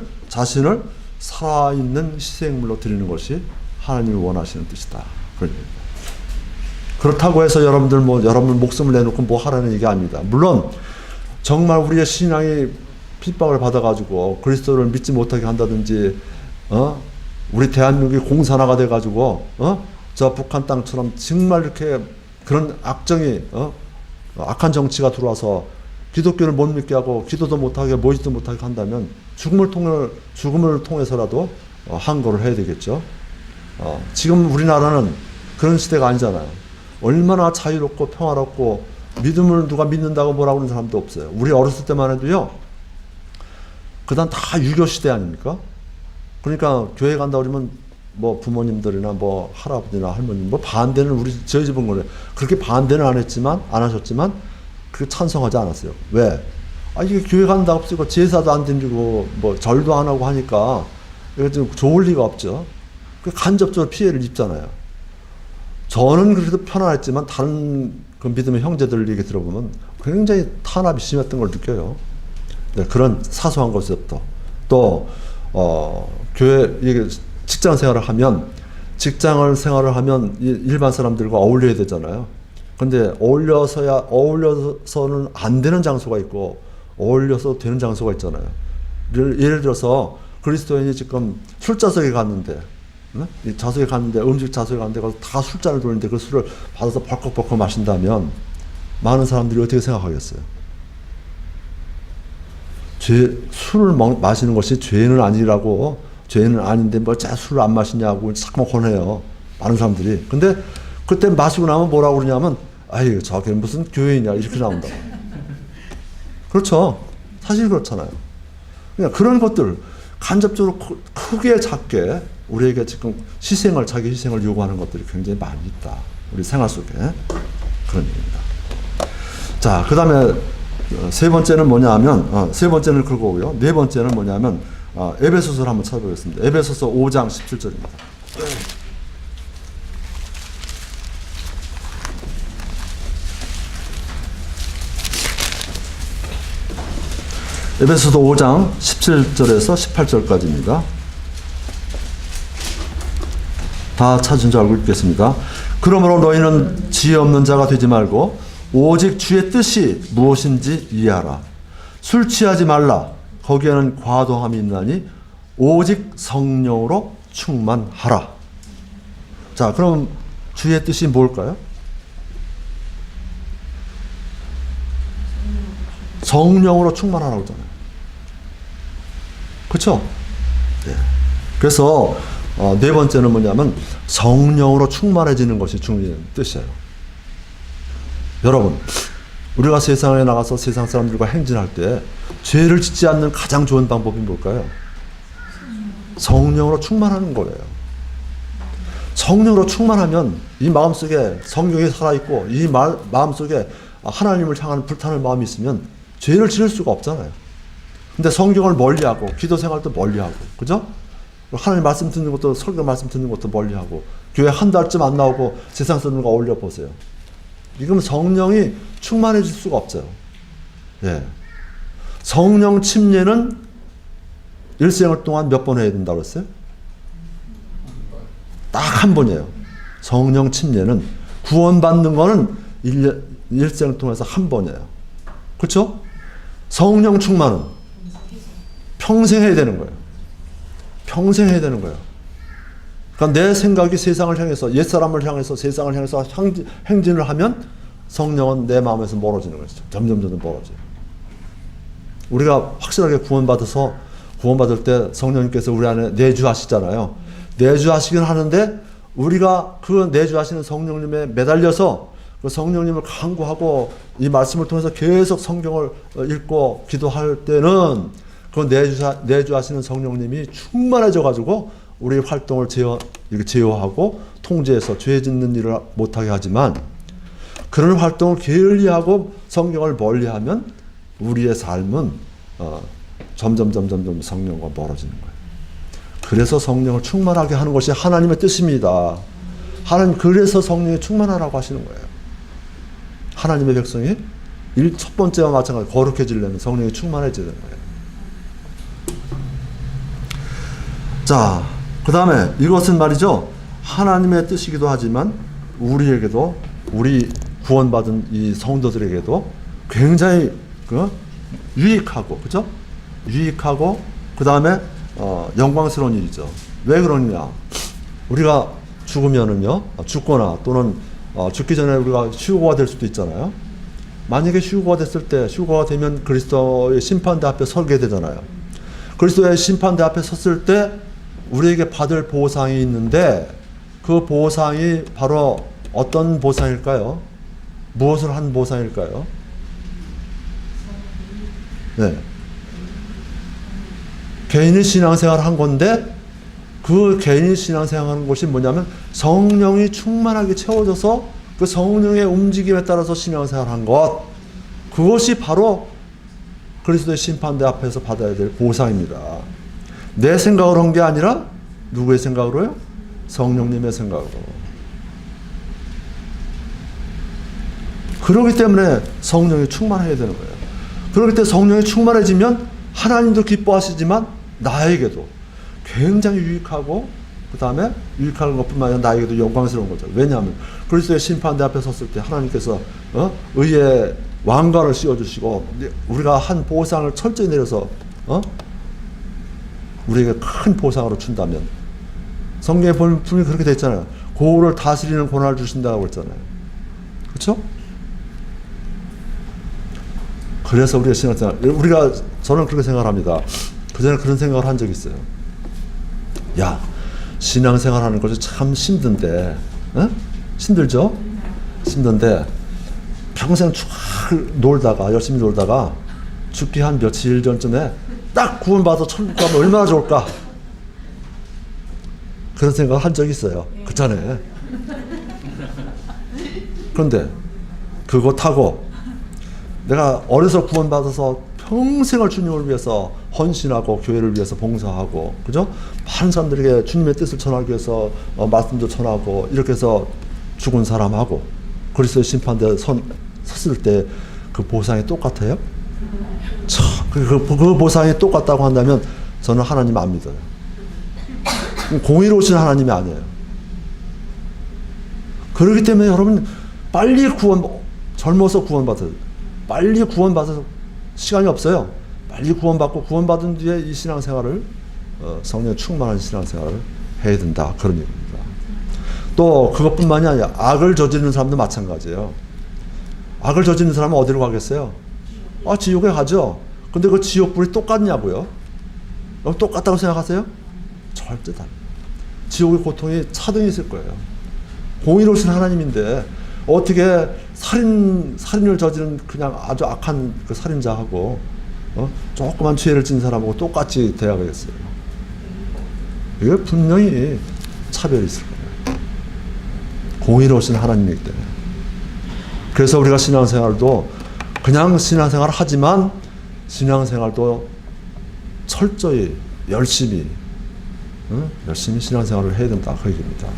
살아있는 희생물로 드리는 것이 하나님이 원하시는 뜻이다, 그런 얘기입니다. 그렇다고 해서 여러분 목숨을 내놓고 뭐 하라는 얘기 아닙니다. 물론 정말 우리의 신앙이 핍박을 받아가지고 그리스도를 믿지 못하게 한다든지, 우리 대한민국이 공산화가 돼가지고 저 북한 땅처럼 정말 이렇게 그런 악한 정치가 들어와서 기독교를 못 믿게 하고 기도도 못하게 모이지도 못하게 한다면 죽음을 통해서라도 항거를 해야 되겠죠. 지금 우리나라는 그런 시대가 아니잖아요. 얼마나 자유롭고 평화롭고 믿음을 누가 믿는다고 뭐라고 하는 사람도 없어요. 우리 어렸을 때만 해도요, 그다음 다 유교 시대 아닙니까? 그러니까 교회 간다 그러면 뭐 부모님들이나 뭐 할아버지나 할머니 뭐 반대는 저희 집은 그래. 그렇게 반대는 안 하셨지만 그 찬성하지 않았어요. 왜? 이게 교회 간다 없이고 제사도 안 드리고 뭐 절도 안 하고 하니까 이거 좀 좋을 리가 없죠. 그 간접적으로 피해를 입잖아요. 저는 그래도 편안했지만 다른 그 믿음의 형제들 얘기 들어보면 굉장히 탄압이 심했던 걸 느껴요. 네, 그런 사소한 것부터 또 교회 직장 생활을 하면 일반 사람들과 어울려야 되잖아요. 근데 어울려서는 안 되는 장소가 있고 어울려서 되는 장소가 있잖아요. 예를 들어서 그리스도인이 지금 술자석에 갔는데, 자석에 갔는데, 음식 자석에 갔는데 가서 다 술잔을 돌리는데 그 술을 받아서 벌컥벌컥 마신다면 많은 사람들이 어떻게 생각하겠어요? 술을 마시는 것이 죄는 아니라고, 죄는 아닌데 뭐 술을 안 마시냐고 자꾸 권해요, 많은 사람들이. 근데 그때 마시고 나면 뭐라고 그러냐면 아유 저게 무슨 교회냐 이렇게 나온다. 그렇죠. 사실 그렇잖아요. 그냥 그런 것들 간접적으로 크게 작게 우리에게 지금 자기 희생을 요구하는 것들이 굉장히 많이 있다. 우리 생활 속에 그런 얘기입니다. 자, 그 다음에 세 번째는 뭐냐면 세 번째는 그거고요. 네 번째는 뭐냐면 에베소서를 한번 찾아보겠습니다. 에베소서 5장 17절입니다. 에베소서 5장 17절에서 18절까지입니다. 다 찾은 줄 알고 읽겠습니다. 그러므로 너희는 지혜 없는 자가 되지 말고 오직 주의 뜻이 무엇인지 이해하라. 술 취하지 말라. 거기에는 과도함이 있나니 오직 성령으로 충만하라. 자, 그럼 주의 뜻이 뭘까요? 성령으로 충만하라고 했잖아요. 그렇죠? 네. 그래서 네 번째는 뭐냐면 성령으로 충만해지는 것이 중요한 뜻이에요. 여러분, 우리가 세상에 나가서 세상 사람들과 행진할 때 죄를 짓지 않는 가장 좋은 방법이 뭘까요? 성령으로 충만하는 거예요. 성령으로 충만하면 이 마음속에 성령이 살아있고 이 마음속에 하나님을 향하는 불타는 마음이 있으면 죄를 지을 수가 없잖아요. 근데 성경을 멀리하고 기도 생활도 멀리하고 그죠? 하나님 말씀 듣는 것도 설교 말씀 듣는 것도 멀리하고 교회 한 달쯤 안 나오고 세상 사람들과 어울려 보세요. 이건 성령이 충만해질 수가 없어요. 예. 성령 침례는 일생을 동안 몇 번 해야 된다고 했어요? 딱 한 번이에요. 성령 침례는 구원받는 거는 일생을 통해서 한 번이에요. 그렇죠? 성령 충만은 평생 해야 되는 거예요. 평생 해야 되는 거예요. 그러니까 내 생각이 세상을 향해서 옛사람을 향해서 세상을 향해서 행진을 하면 성령은 내 마음에서 멀어지는 거죠. 점점 멀어져요. 우리가 확실하게 구원받을 때 성령님께서 우리 안에 내주하시잖아요. 내주하시긴 하는데 우리가 그 내주하시는 성령님에 매달려서 그 성령님을 간구하고 이 말씀을 통해서 계속 성경을 읽고 기도할 때는 그 내주하시는 성령님이 충만해져가지고 우리 활동을 제어하고 통제해서 죄 짓는 일을 못하게 하지만 그런 활동을 게을리하고 성경을 멀리하면 우리의 삶은 점점 성령과 멀어지는 거예요. 그래서 성령을 충만하게 하는 것이 하나님의 뜻입니다. 하나님 그래서 성령이 충만하라고 하시는 거예요. 하나님의 백성이 첫 번째와 마찬가지로 거룩해지려면 성령이 충만해져야 되는 거예요. 자, 그 다음에 이것은 말이죠. 하나님의 뜻이기도 하지만 우리에게도 우리 구원받은 이 성도들에게도 굉장히 유익하고 그죠? 유익하고 그 다음에 영광스러운 일이죠. 왜 그러느냐? 우리가 죽거나 또는 죽기 전에 우리가 휴거가 될 수도 있잖아요. 만약에 휴거가 되면 그리스도의 심판대 앞에 서게 되잖아요. 그리스도의 심판대 앞에 섰을 때 우리에게 받을 보상이 있는데 그 보상이 바로 어떤 보상일까요? 무엇을 한 보상일까요? 네. 개인이 신앙생활을 한 건데 그 개인이 신앙생활을 하는 것이 뭐냐면 성령이 충만하게 채워져서 그 성령의 움직임에 따라서 신앙생활을 한 것, 그것이 바로 그리스도의 심판대 앞에서 받아야 될 보상입니다. 내 생각으로 한 게 아니라 누구의 생각으로요? 성령님의 생각으로. 그렇기 때문에 성령이 충만해야 되는 거예요. 그렇기 때문에 성령이 충만해지면 하나님도 기뻐하시지만 나에게도 굉장히 유익하고 그 다음에 유익한 것뿐만 아니라 나에게도 영광스러운 거죠. 왜냐하면 그리스도의 심판대 앞에 섰을 때 하나님께서 의의 왕관을 씌워주시고 우리가 한 보상을 철저히 내려서 우리에게 큰 보상으로 준다면 성경에 보면 분명히 그렇게 돼 있잖아요. 고울을 다스리는 권한을 주신다고 했잖아요. 그렇죠? 그래서 우리가 신앙생활, 저는 그렇게 생각합니다. 그전에 그런 생각을 한 적이 있어요. 야, 신앙생활 하는 것이 참 힘든데, 힘들죠? 힘든데 평생 쭉 놀다가 열심히 놀다가 죽기 한 며칠 전쯤에 딱 구원받아서 천국 가면 얼마나 좋을까? 그런 생각을 한 적이 있어요. 그 전에. 그런데 그거 타고 내가 어려서 구원받아서 평생을 주님을 위해서 헌신하고 교회를 위해서 봉사하고, 그죠? 많은 사람들에게 주님의 뜻을 전하기 위해서 말씀도 전하고 이렇게 해서 죽은 사람하고 그리스도의 심판대에 섰을 때 그 보상이 똑같아요? 그 보상이 똑같다고 한다면 저는 하나님 안 믿어요. 공의로우신 하나님이 아니에요. 그렇기 때문에 여러분 빨리 젊어서 구원받아요. 빨리 구원받아서 시간이 없어요. 빨리 구원받고 구원받은 뒤에 이 신앙생활을 성령 충만한 신앙생활을 해야 된다. 그런 얘기입니다. 또 그것뿐만이 아니라 악을 저지르는 사람도 마찬가지예요. 악을 저지르는 사람은 어디로 가겠어요? 지옥에 가죠. 근데 그 지옥불이 똑같냐고요? 똑같다고 생각하세요? 절대 다릅니다. 지옥의 고통이 차등이 있을 거예요. 공의로우신 하나님인데 어떻게 살인을 저지른 그냥 아주 악한 그 살인자하고 조그만 죄를 지은 사람하고 똑같이 대하겠어요. 이게 분명히 차별이 있을 거예요. 공의로우신 하나님이기 때문에. 그래서 우리가 신앙생활도 그냥 신앙생활을 하지만 신앙생활도 철저히 열심히 신앙생활을 해야 된다. 그 얘기입니다.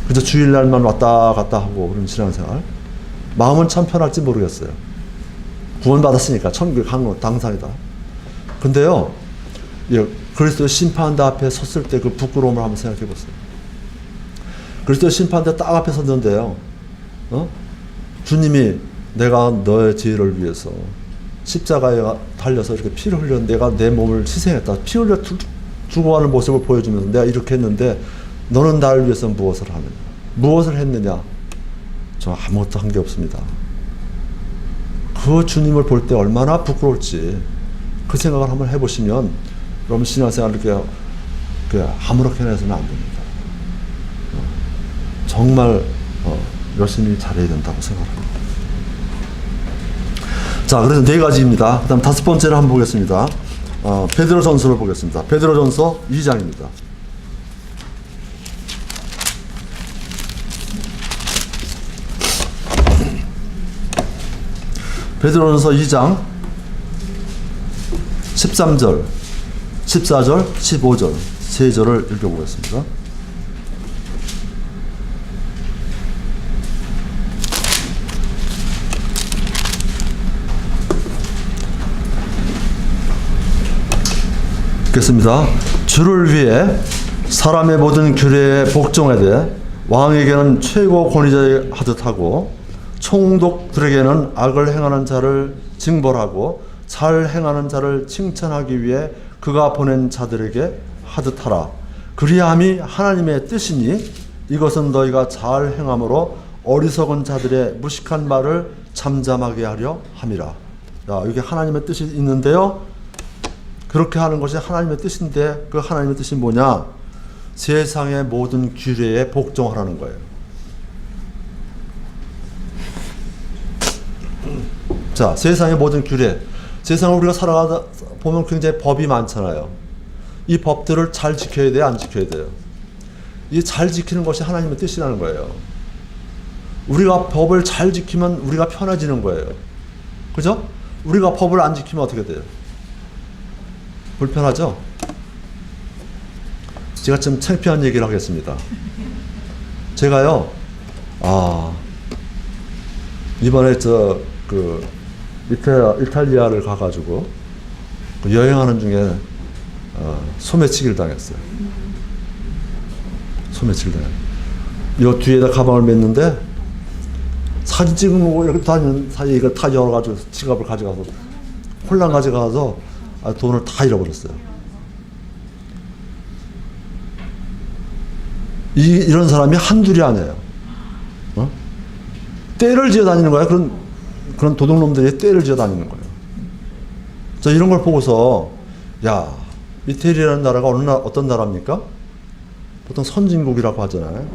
그저 주일날만 왔다 갔다 하고 그런 신앙생활, 마음은 참 편할지 모르겠어요. 구원받았으니까 천국에 간 건 당상이다. 근데요, 그리스도의 심판대 앞에 섰을 때 그 부끄러움을 한번 생각해 보세요. 그리스도의 심판대 딱 앞에 섰는데요, 주님이 내가 너의 죄를 위해서 십자가에 달려서 이렇게 피를 흘려 내가 내 몸을 희생했다. 피 흘려 죽어가는 모습을 보여주면서 내가 이렇게 했는데 너는 나를 위해서 무엇을 하느냐? 무엇을 했느냐? 저 아무것도 한 게 없습니다. 그 주님을 볼 때 얼마나 부끄러울지 그 생각을 한번 해보시면 여러분 신앙생활을 이렇게 아무렇게나 해서는 안 됩니다. 정말 열심히 잘해야 된다고 생각합니다. 자, 그래서 4가지입니다. 그 다음 5번째를 한번 보겠습니다. 베드로전서를 보겠습니다. 베드로전서 2장입니다. 베드로전서 2장 13절, 14절, 15절 3절을 읽어보겠습니다. 읽겠습니다. 주를 위해 사람의 모든 규례에 복종하되 왕에게는 최고 권위자하듯 하고 총독들에게는 악을 행하는 자를 징벌하고 잘 행하는 자를 칭찬하기 위해 그가 보낸 자들에게 하듯 하라. 그리함이 하나님의 뜻이니 이것은 너희가 잘 행함으로 어리석은 자들의 무식한 말을 잠잠하게 하려 함이라. 자, 여기 하나님의 뜻이 있는데요, 그렇게 하는 것이 하나님의 뜻인데 그 하나님의 뜻이 뭐냐? 세상의 모든 규례에 복종하라는 거예요. 자, 세상의 모든 규례. 세상을 우리가 살아가다 보면 굉장히 법이 많잖아요. 이 법들을 잘 지켜야 돼요? 안 지켜야 돼요? 이 잘 지키는 것이 하나님의 뜻이라는 거예요. 우리가 법을 잘 지키면 우리가 편해지는 거예요. 그죠? 우리가 법을 안 지키면 어떻게 돼요? 불편하죠? 제가 좀 창피한 얘기를 하겠습니다. 제가요, 이번에 이탈리아를 가가지고 여행하는 중에 소매치기를 당했어요. 소매치기를 당했어요. 이 뒤에다 가방을 맸는데 사진 찍고 이렇게 다니는 사이에 이걸 다 열어가지고 지갑을 가져가서 홀랑 가져가서 돈을 다 잃어버렸어요. 이런 사람이 한둘이 아니에요. 떼를 지어 다니는 거야. 그런 도둑놈들이 떼를 지어 다니는 거예요. 자, 이런 걸 보고서, 야, 이태리라는 나라가 어떤 나라입니까? 보통 선진국이라고 하잖아요.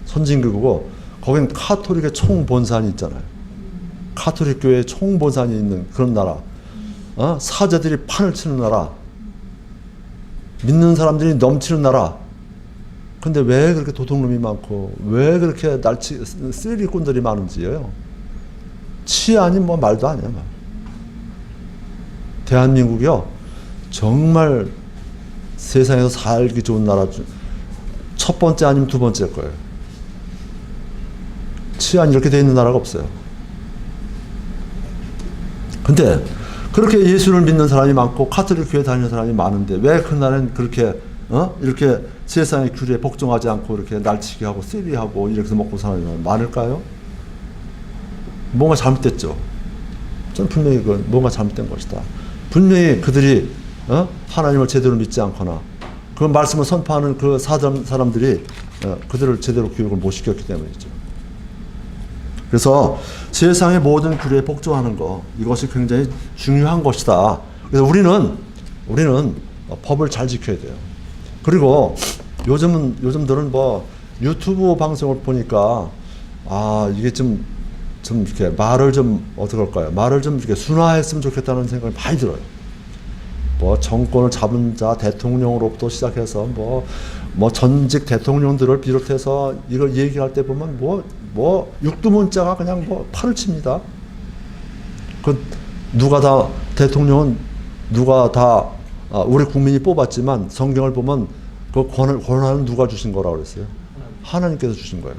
선진국이고, 거긴 카톨릭의 총본산이 있잖아요. 카톨릭 교회의 총본산이 있는 그런 나라. 사제들이 판을 치는 나라. 믿는 사람들이 넘치는 나라. 근데 왜 그렇게 도둑놈이 많고 왜 그렇게 쓰레기꾼들이 많은지요. 치안이 뭐 말도 아니야. 대한민국이요. 정말 세상에서 살기 좋은 나라 중 첫 번째 아니면 두 번째 거예요. 치안이 이렇게 돼 있는 나라가 없어요. 근데 그렇게 예수를 믿는 사람이 많고 카톨릭 교회 다니는 사람이 많은데 왜 그 나라는 그렇게 이렇게 세상의 규례에 복종하지 않고 이렇게 날치기 하고 쓰리하고 이렇게 해서 먹고 사는 사람이 많을까요? 뭔가 잘못됐죠. 저는 분명히 그건 뭔가 잘못된 것이다. 분명히 그들이 하나님을 제대로 믿지 않거나 그 말씀을 선포하는 그 사람들이 그들을 제대로 교육을 못 시켰기 때문이죠. 그래서 세상의 모든 규례에 복종하는 것, 이것이 굉장히 중요한 것이다. 그래서 우리는 법을 잘 지켜야 돼요. 그리고 요즘들은 뭐 유튜브 방송을 보니까 이게 좀 이렇게 말을 좀 어떻게 할까요? 말을 좀 이렇게 순화했으면 좋겠다는 생각이 많이 들어요. 뭐 정권을 잡은 자 대통령으로부터 시작해서 뭐 전직 대통령들을 비롯해서 이걸 얘기할 때 보면 뭐 육두문자가 그냥 뭐 팔을 칩니다. 누가 다 대통령은 누가 다 우리 국민이 뽑았지만 성경을 보면 그 권한은 누가 주신 거라고 그랬어요? 하나님께서 주신 거예요.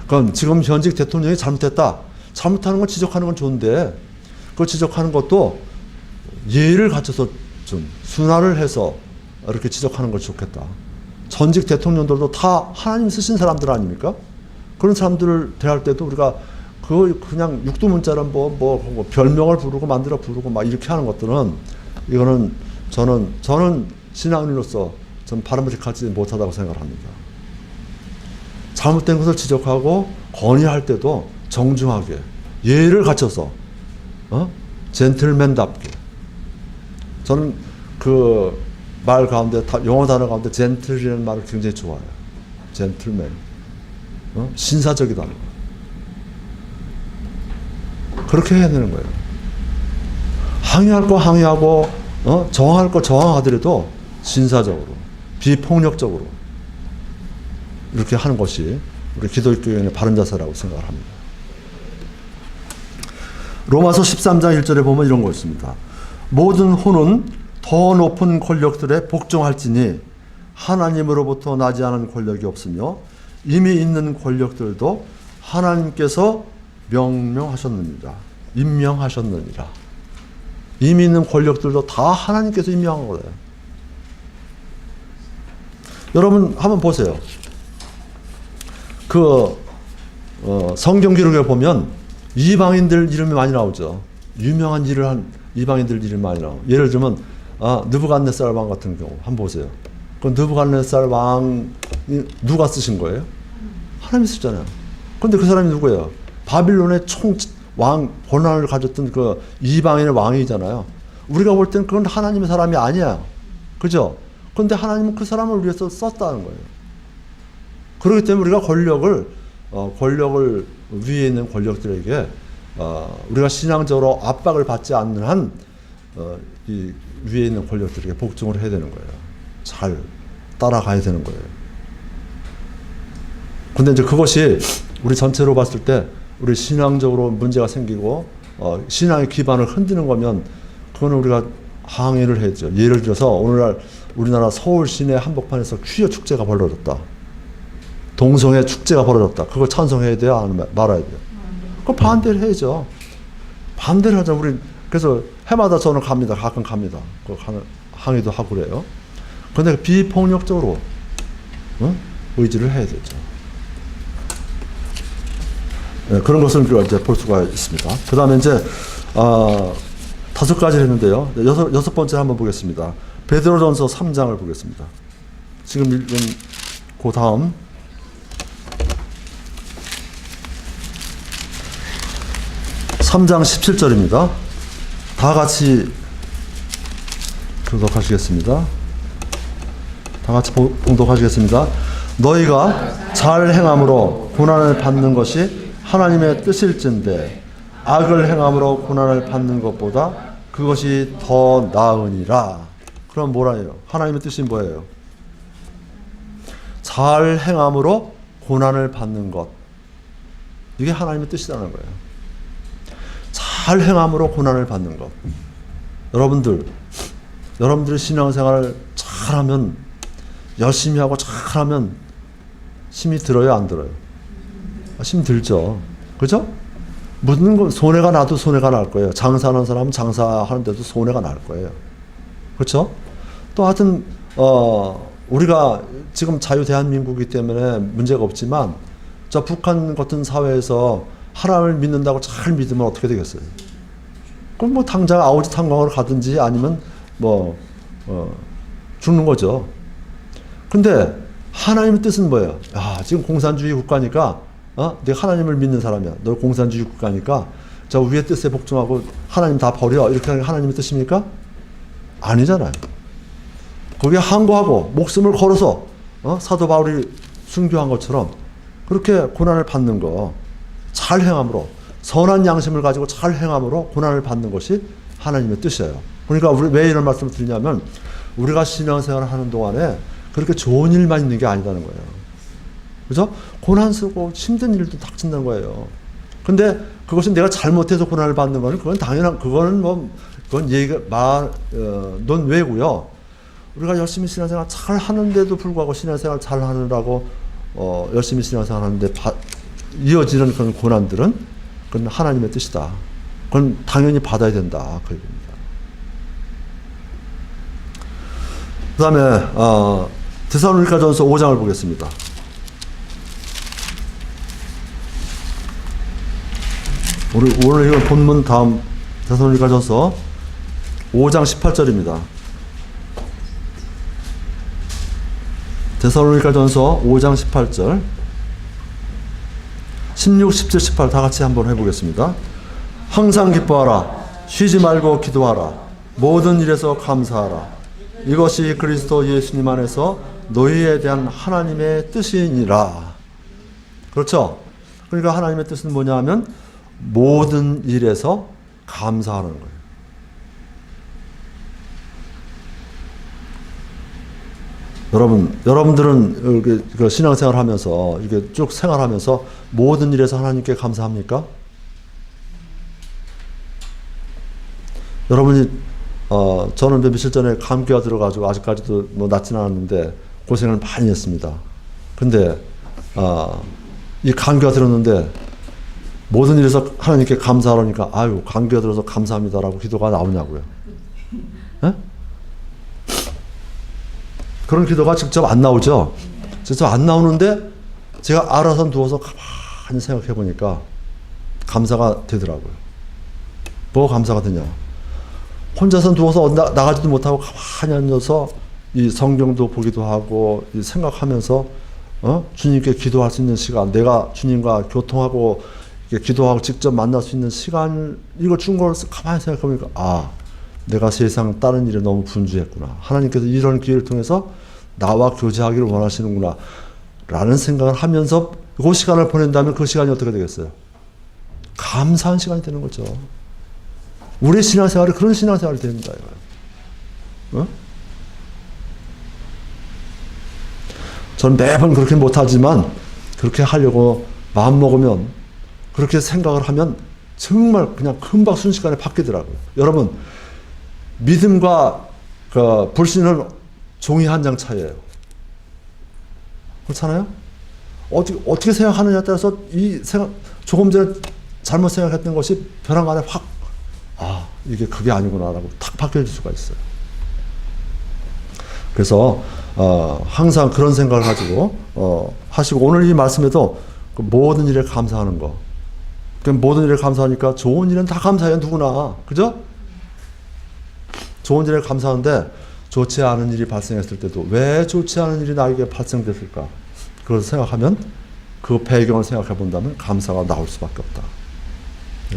그럼 지금 현직 대통령이 잘못했다. 잘못하는 건 지적하는 건 좋은데 그 지적하는 것도 예의를 갖춰서 좀 순화를 해서 이렇게 지적하는 것이 좋겠다. 전직 대통령들도 다 하나님 쓰신 사람들 아닙니까? 그런 사람들을 대할 때도 우리가 그냥 육두문자로 뭐 별명을 만들어 부르고 막 이렇게 하는 것들은 이거는 저는 신앙인으로서 전 바람직하지 못하다고 생각을 합니다. 잘못된 것을 지적하고 건의할 때도 정중하게 예의를 갖춰서 젠틀맨답게. 저는 그 말 가운데 영어 단어 가운데 젠틀이라는 말을 굉장히 좋아해요. 젠틀맨. 신사적이다. 그렇게 해야 되는 거예요. 항의할 거 항의하고 저항할 거 저항하더라도 신사적으로 비폭력적으로 이렇게 하는 것이 우리 기독교인의 바른 자세라고 생각을 합니다. 로마서 13장 1절에 보면 이런 거 있습니다. 모든 혼은 더 높은 권력들에 복종할지니 하나님으로부터 나지 않은 권력이 없으며 이미 있는 권력들도 하나님께서 명명하셨느니라. 임명하셨느니라. 이미 있는 권력들도 다 하나님께서 임명한 거예요. 여러분 한번 보세요. 성경 기록에 보면 이방인들 이름이 많이 나오죠. 유명한 일을 한 이방인들 이름이 많이 나와요. 예를 들면 느부갓네살 왕 같은 경우 한번 보세요. 그 느부갓네살 왕이 누가 쓰신 거예요? 하나님이 쓰잖아요. 그런데 그 사람이 누구예요? 바빌론의 왕 권한을 가졌던 그 이방인의 왕이잖아요. 우리가 볼 때는 그건 하나님의 사람이 아니야. 그죠? 그런데 하나님은 그 사람을 위해서 썼다는 거예요. 그렇기 때문에 우리가 권력을 위에 있는 권력들에게 우리가 신앙적으로 압박을 받지 않는 한 이 위에 있는 권력들에게 복종을 해야 되는 거예요. 잘 따라가야 되는 거예요. 근데 이제 그것이 우리 전체로 봤을 때 우리 신앙적으로 문제가 생기고 신앙의 기반을 흔드는 거면 그거는 우리가 항의를 해야죠. 예를 들어서 오늘날 우리나라 서울 시내 한복판에서 퀴어 축제가 벌어졌다. 동성애 축제가 벌어졌다. 그걸 찬성해야 돼요? 아니면 말아야 돼요? 그거 반대를 해야죠. 반대를 하자. 우리 그래서 해마다 저는 갑니다. 가끔 갑니다. 항의도 하고 그래요. 그런데 비폭력적으로 의지를 해야 되죠. 네, 그런 것을 우리가 이제 볼 수가 있습니다. 그 다음에 이제 5가지를 했는데요. 여섯 번째 한번 보겠습니다. 베드로전서 3장을 보겠습니다. 지금 읽은 그 다음 3장 17절입니다. 다 같이 교독하시겠습니다. 다 같이 봉독하시겠습니다. 너희가 잘 행함으로 고난을 받는 것이 하나님의 뜻일진데 악을 행함으로 고난을 받는 것보다 그것이 더 나으니라. 그럼 뭐라 해요? 하나님의 뜻이 뭐예요? 잘 행함으로 고난을 받는 것. 이게 하나님의 뜻이라는 거예요. 잘 행함으로 고난을 받는 것. 여러분들이 신앙생활을 잘하면, 열심히 하고 잘하면 힘이 들어요, 안 들어요? 힘 들죠. 그죠? 무슨 거 손해가 나도 손해가 날 거예요. 장사하는 사람은 장사하는데도 손해가 날 거예요. 그렇죠? 또 하여튼 우리가 지금 자유 대한민국이기 때문에 문제가 없지만 저 북한 같은 사회에서 하나님을 믿는다고 잘 믿으면 어떻게 되겠어요? 그럼 뭐 당장 아우지 탄광으로 가든지 아니면 죽는 거죠. 근데 하나님의 뜻은 뭐예요? 지금 공산주의 국가니까 내가 하나님을 믿는 사람이야. 너 공산주의 국가니까 저 위의 뜻에 복종하고 하나님 다 버려. 이렇게 하는 게 하나님의 뜻입니까? 아니잖아요. 거기에 항거하고 목숨을 걸어서 사도 바울이 순교한 것처럼 그렇게 고난을 받는 거, 잘 행함으로, 선한 양심을 가지고 잘 행함으로 고난을 받는 것이 하나님의 뜻이에요. 그러니까 우리 왜 이런 말씀을 드리냐면 우리가 신앙생활을 하는 동안에 그렇게 좋은 일만 있는 게 아니라는 거예요. 그죠? 고난스럽고 힘든 일도 닥친다는 거예요. 근데 그것은 내가 잘못해서 고난을 받는 거는 그건 당연한, 그건 논외고요. 우리가 열심히 신앙생활 잘 하는데도 불구하고 신앙생활 잘 하느라고 열심히 신앙생활 하는데 이어지는 그런 고난들은 그건 하나님의 뜻이다. 그건 당연히 받아야 된다. 그 얘기입니다. 그 다음에 데살로니가전서 5장을 보겠습니다. 오늘 이건 본문 다음 데살로니가전서 5장 18절입니다. 데살로니가전서 5장 18절 16, 17, 18 다 같이 한번 해보겠습니다. 항상 기뻐하라. 쉬지 말고 기도하라. 모든 일에서 감사하라. 이것이 그리스도 예수님 안에서 너희에 대한 하나님의 뜻이니라. 그렇죠? 그러니까 하나님의 뜻은 뭐냐 하면 모든 일에서 감사하는 거예요. 여러분들은 신앙생활 하면서 이게 쭉 생활하면서 모든 일에서 하나님께 감사합니까? 여러분이 저는 며칠 전에 감기가 들어가지고 아직까지도 낫지는 않았는데 고생을 많이 했습니다. 근데 이 감기가 들었는데 모든 일에서 하나님께 감사하라니까 감기가 들어서 감사합니다라고 기도가 나오냐고요. 에? 그런 기도가 직접 안 나오죠. 직접 안 나오는데 제가 알아서 누워서 가만히 생각해 보니까 감사가 되더라고요. 뭐가 감사가 되냐? 혼자서 누워서 나가지도 못하고 가만히 앉아서 이 성경도 보기도 하고 생각하면서 주님께 기도할 수 있는 시간, 내가 주님과 교통하고 기도하고 직접 만날 수 있는 시간, 이걸 준 걸 가만히 생각해 보니까 내가 세상 다른 일에 너무 분주했구나. 하나님께서 이런 기회를 통해서 나와 교제하기를 원하시는구나 라는 생각을 하면서 그 시간을 보낸다면 그 시간이 어떻게 되겠어요? 감사한 시간이 되는 거죠. 우리의 신앙생활이 그런 신앙생활이 됩니다. 저는 매번 그렇게 못하지만 그렇게 하려고 마음먹으면, 그렇게 생각을 하면 정말 그냥 금방 순식간에 바뀌더라고요. 여러분, 믿음과 불신은 종이 한 장 차이예요. 그렇잖아요? 어떻게 생각하느냐에 따라서 조금 전에 잘못 생각했던 것이 벼랑 안에 확 이게 그게 아니구나라고 탁 바뀌어질 수가 있어요. 그래서 항상 그런 생각을 가지고 하시고, 오늘 이 말씀에도 그 모든 일에 감사하는 거. 모든 일에 감사하니까 좋은 일은 다 감사해요, 누구나. 그죠? 좋은 일에 감사하는데 좋지 않은 일이 발생했을 때도 왜 좋지 않은 일이 나에게 발생됐을까? 그걸 생각하면, 그 배경을 생각해 본다면 감사가 나올 수밖에 없다.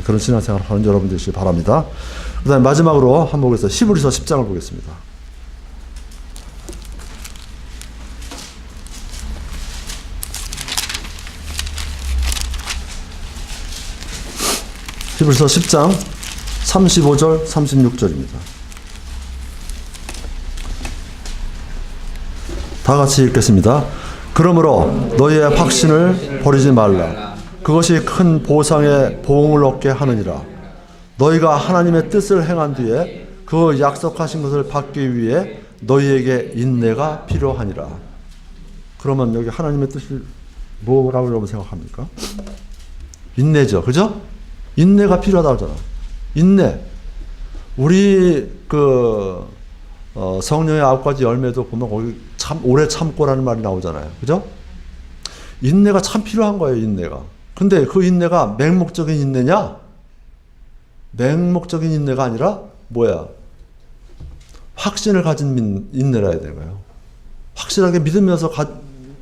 그런 신앙생활을 하는 여러분 되시기 바랍니다. 그 다음에 마지막으로 한번 보겠습니다. 히브리서 10장을 보겠습니다. 히브리서 10장 35절 36절입니다. 다 같이 읽겠습니다. 그러므로 너희의 확신을 버리지 말라. 그것이 큰 보상의 보응을 얻게 하느니라. 너희가 하나님의 뜻을 행한 뒤에 그 약속하신 것을 받기 위해 너희에게 인내가 필요하니라. 그러면 여기 하나님의 뜻이 뭐라고 여러분 생각합니까? 인내죠. 그죠? 인내가 필요하다고 하잖아. 인내. 우리 성령의 9가지 열매도 보면 거기 참 오래 참고라는 말이 나오잖아요. 그죠? 인내가 참 필요한 거예요, 인내가. 근데 그 인내가 맹목적인 인내냐? 맹목적인 인내가 아니라 뭐야? 확신을 가진 인내라 해야 되는 거예요. 확실하게 믿으면서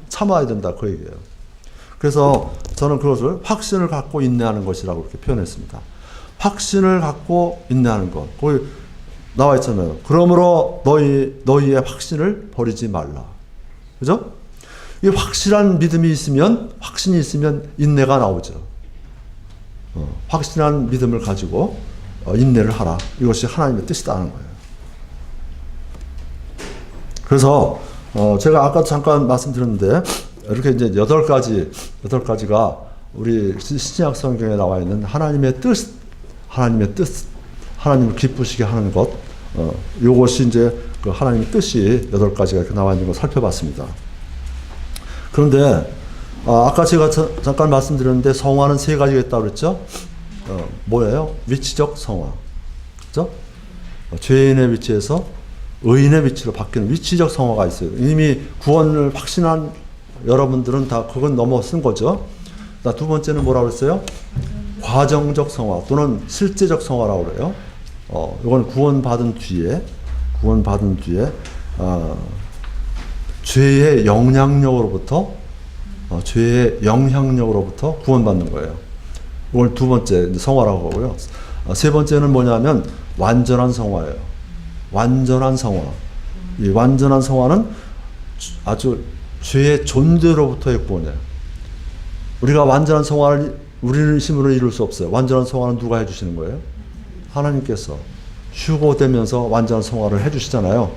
참아야 된다, 그 얘기예요. 그래서 저는 그것을 확신을 갖고 인내하는 것이라고 이렇게 표현했습니다. 확신을 갖고 인내하는 것. 거기 나와 있잖아요. 그러므로 너희의 확신을 버리지 말라. 그죠? 이 확실한 믿음이 있으면, 확신이 있으면 인내가 나오죠. 확실한 믿음을 가지고 인내를 하라. 이것이 하나님의 뜻이다는 거예요. 그래서 제가 아까 잠깐 말씀드렸는데 이렇게 이제 8가지가 우리 신약 성경에 나와 있는 하나님의 뜻, 하나님을 기쁘시게 하는 것, 이것이 이제 그 하나님의 뜻이 8가지가 이렇게 나와 있는 걸 살펴봤습니다. 그런데 아까 제가 잠깐 말씀드렸는데 성화는 3가지가 있다고 그랬죠? 뭐예요? 위치적 성화. 그죠? 죄인의 위치에서 의인의 위치로 바뀌는 위치적 성화가 있어요. 이미 구원을 확신한 여러분들은 다 그건 넘어선 거죠. 두 번째는 뭐라고 그랬어요? 과정적 성화 또는 실제적 성화라고 그래요. 이건 구원받은 뒤에 죄의 영향력으로부터 구원받는 거예요. 이걸 2번째 성화라고 하고요. 3번째는 뭐냐면 완전한 성화예요. 완전한 성화. 이 완전한 성화는 아주 죄의 존재로부터의 구원이에요. 우리가 완전한 성화를 우리는 힘으로 이룰 수 없어요. 완전한 성화는 누가 해주시는 거예요? 하나님께서 휴고되면서 완전한 성화를 해주시잖아요.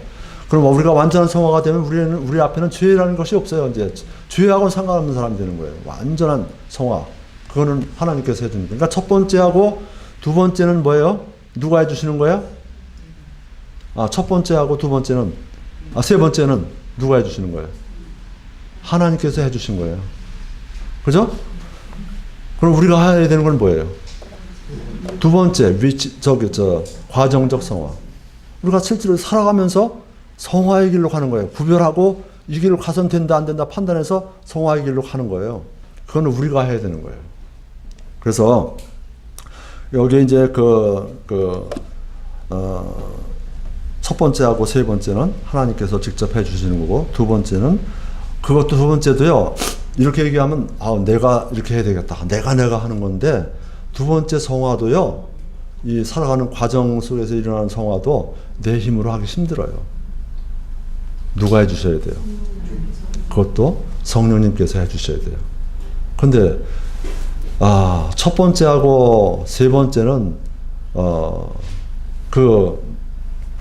그럼 우리가 완전한 성화가 되면 우리 앞에는 죄라는 것이 없어요. 이제 죄하고는 상관없는 사람이 되는 거예요. 완전한 성화. 그거는 하나님께서 해주는 거예요. 그러니까 첫 번째하고 2번째는 뭐예요? 누가 해주시는 거예요? 첫 번째하고 2번째는, 3번째는 누가 해주시는 거예요? 하나님께서 해주신 거예요. 그죠? 그럼 우리가 해야 되는 건 뭐예요? 2번째, 과정적 성화. 우리가 실제로 살아가면서 성화의 길로 가는 거예요. 구별하고 이 길로 가선 된다, 안 된다 판단해서 성화의 길로 가는 거예요. 그건 우리가 해야 되는 거예요. 그래서 여기 이제 첫 번째하고 3번째는 하나님께서 직접 해주시는 거고, 2번째는 그것도 2번째도요. 이렇게 얘기하면 내가 이렇게 해야 되겠다. 내가 하는 건데 2번째 성화도요. 이 살아가는 과정 속에서 일어나는 성화도 내 힘으로 하기 힘들어요. 누가 해주셔야 돼요? 그것도 성령님께서 해주셔야 돼요. 근데 첫 번째하고 3번째는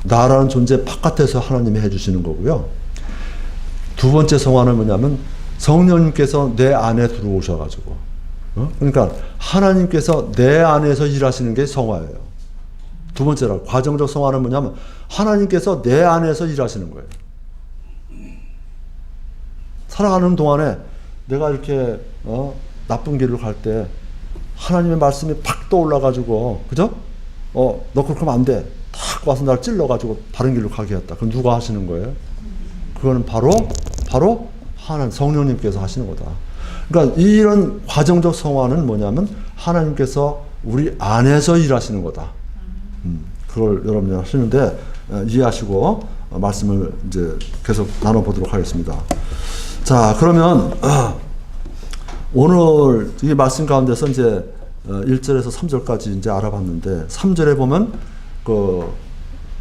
나라는 존재 바깥에서 하나님이 해주시는 거고요. 2번째 성화는 뭐냐면 성령님께서 내 안에 들어오셔가지고, 그러니까 하나님께서 내 안에서 일하시는 게 성화예요. 2번째라. 과정적 성화는 뭐냐면 하나님께서 내 안에서 일하시는 거예요. 살아가는 동안에 내가 이렇게 나쁜 길로 갈 때 하나님의 말씀이 팍 떠올라가지고, 그죠? 너 그렇게 하면 안 돼. 탁 와서 날 찔러가지고 다른 길로 가게 했다. 그럼 누가 하시는 거예요? 그거는 바로 하나님 성령님께서 하시는 거다. 그러니까 이런 과정적 성화는 뭐냐면 하나님께서 우리 안에서 일하시는 거다. 그걸 여러분이 하시는데 이해하시고 말씀을 이제 계속 나눠보도록 하겠습니다. 자, 그러면 오늘 이 말씀 가운데서 이제 1절에서 3절까지 이제 알아봤는데 3절에 보면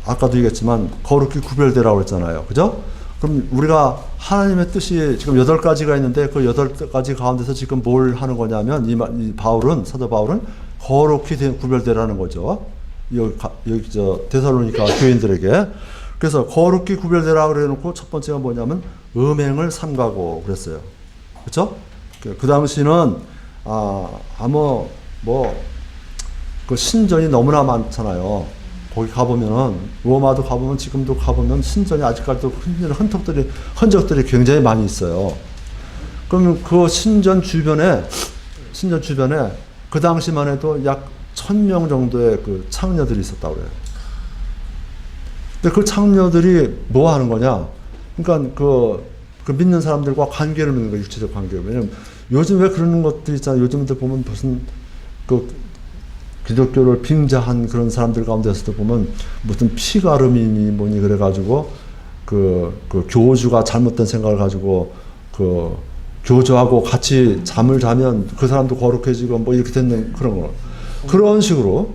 아까도 얘기했지만 거룩히 구별되라고 했잖아요. 그죠? 그럼 우리가 하나님의 뜻이 지금 8가지가 있는데 그 8가지 가운데서 지금 뭘 하는 거냐면 이 사도 바울은 거룩히 구별되라는 거죠. 여기 데살로니가 교인들에게. 그래서 거룩히 구별되라 그래놓고 첫 번째가 뭐냐면 음행을 삼가고 그랬어요. 그렇죠? 그 당시는 그 신전이 너무나 많잖아요. 거기 가보면은 로마도 가보면 지금도 가보면 신전이 아직까지도 흔적들이 굉장히 많이 있어요. 그러면 그 신전 주변에 그 당시만 해도 약 1000명 정도의 그 창녀들이 있었다고 그래요. 근데 그 창녀들이 뭐 하는 거냐? 그러니까 그 믿는 사람들과 관계를 맺는 거예요. 육체적 관계를. 왜냐면 요즘 왜 그러는 것들 있잖아요. 요즘들 보면 무슨 기독교를 빙자한 그런 사람들 가운데서도 보면 무슨 피가름이니 뭐니 그래가지고 그 교주가 잘못된 생각을 가지고 그 교주하고 같이 잠을 자면 그 사람도 거룩해지고 뭐 이렇게 되는 그런 거. 그런 식으로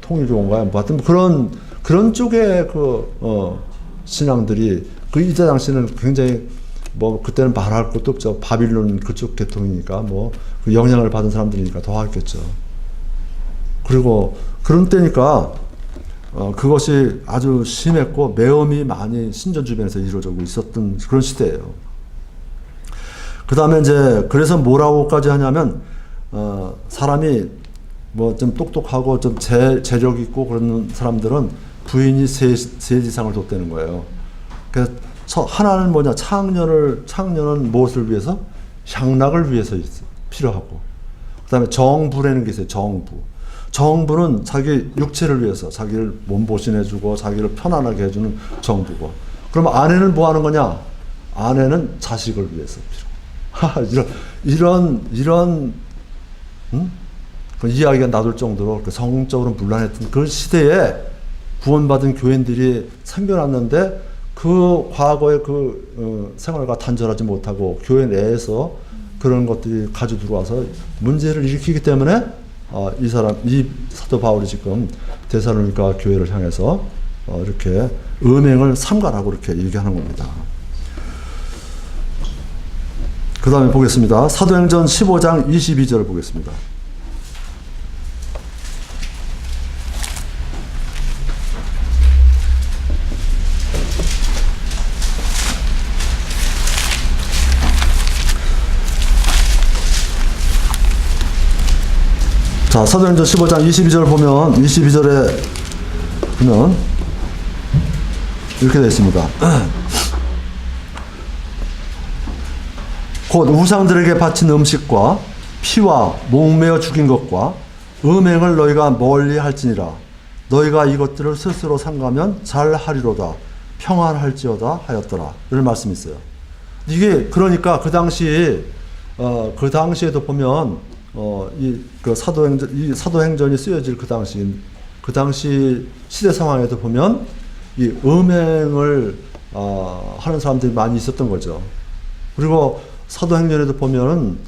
통일교인가요? 뭐 하여튼 그런 쪽의 신앙들이 이때 당시는 굉장히 뭐 그때는 말할 것도 없죠. 바빌론 그쪽 계통이니까 그 영향을 받은 사람들이니까 더 하겠죠. 그리고 그런 때니까 그것이 아주 심했고 매음이 많이 신전 주변에서 이루어지고 있었던 그런 시대예요. 그 다음에 이제 그래서 뭐라고까지 하냐면 사람이 뭐 좀 똑똑하고 좀 재력 있고 그런 사람들은 부인이 세 이상을 뒀다는 거예요. 그래서 하나는 뭐냐, 창녀는 무엇을 위해서? 향락을 위해서 필요하고, 그 다음에 정부라는 게 있어요. 정부는 자기 육체를 위해서 자기를 몸보신해주고 자기를 편안하게 해주는 정부고, 그러면 아내는 뭐 하는 거냐? 아내는 자식을 위해서 필요. 이런 그 이야기가 나돌 정도로 성적으로 문란했던 그 시대에 구원받은 교인들이 생겨났는데 그 과거의 생활과 단절하지 못하고 교회 내에서 그런 것들이 가져 들어와서 문제를 일으키기 때문에 이 사도 바울이 지금 데살로니가 교회를 향해서 이렇게 음행을 삼가라고 이렇게 얘기하는 겁니다. 그 다음에 보겠습니다. 사도행전 15장 22절 보겠습니다. 자, 사도행전 15장 22절 보면, 22절에 보면, 이렇게 되어 있습니다. 곧 우상들에게 바친 음식과 피와 목매어 죽인 것과 음행을 너희가 멀리 할지니라. 너희가 이것들을 스스로 삼가면 잘 하리로다. 평안할지어다 하였더라. 이런 말씀이 있어요. 이게, 그러니까 그 당시에도 보면, 이 사도행전이 쓰여질 그 당시 시대 상황에도 보면 이 음행을 하는 사람들이 많이 있었던 거죠. 그리고 사도행전에도 보면은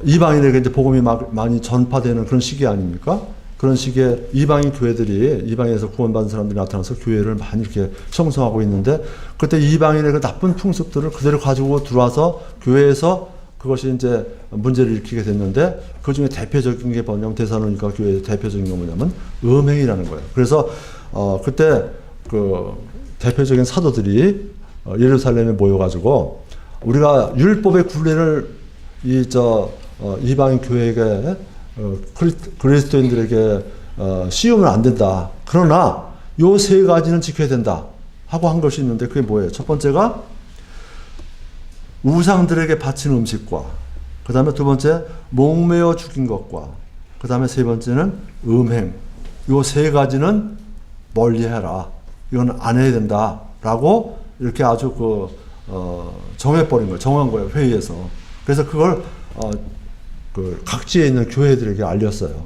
이방인에게 이제 복음이 많이 전파되는 그런 시기 아닙니까? 그런 시기에 이방에서 구원받은 사람들이 나타나서 교회를 많이 이렇게 형성하고 있는데, 그때 이방인의 그 나쁜 풍습들을 그대로 가지고 들어와서 교회에서 그것이 이제 문제를 일으키게 됐는데, 그 중에 대표적인 게 뭐냐면, 데살로니가 교회의 대표적인 게 뭐냐면 음행이라는 거예요. 그래서 그때 그 대표적인 사도들이 예루살렘에 모여가지고, 우리가 율법의 굴레를 이방인 교회에게 그리스도인들에게 씌우면 안 된다. 그러나 요 세 가지는 지켜야 된다 하고 한 것이 있는데, 그게 뭐예요? 첫 번째가 우상들에게 바친 음식과, 그 다음에 두 번째 목매어 죽인 것과, 그 다음에 세 번째는 음행. 요 세 가지는 멀리해라. 이건 안 해야 된다라고 이렇게 아주 정한 거예요, 회의에서. 그래서 그걸 각지에 있는 교회들에게 알렸어요.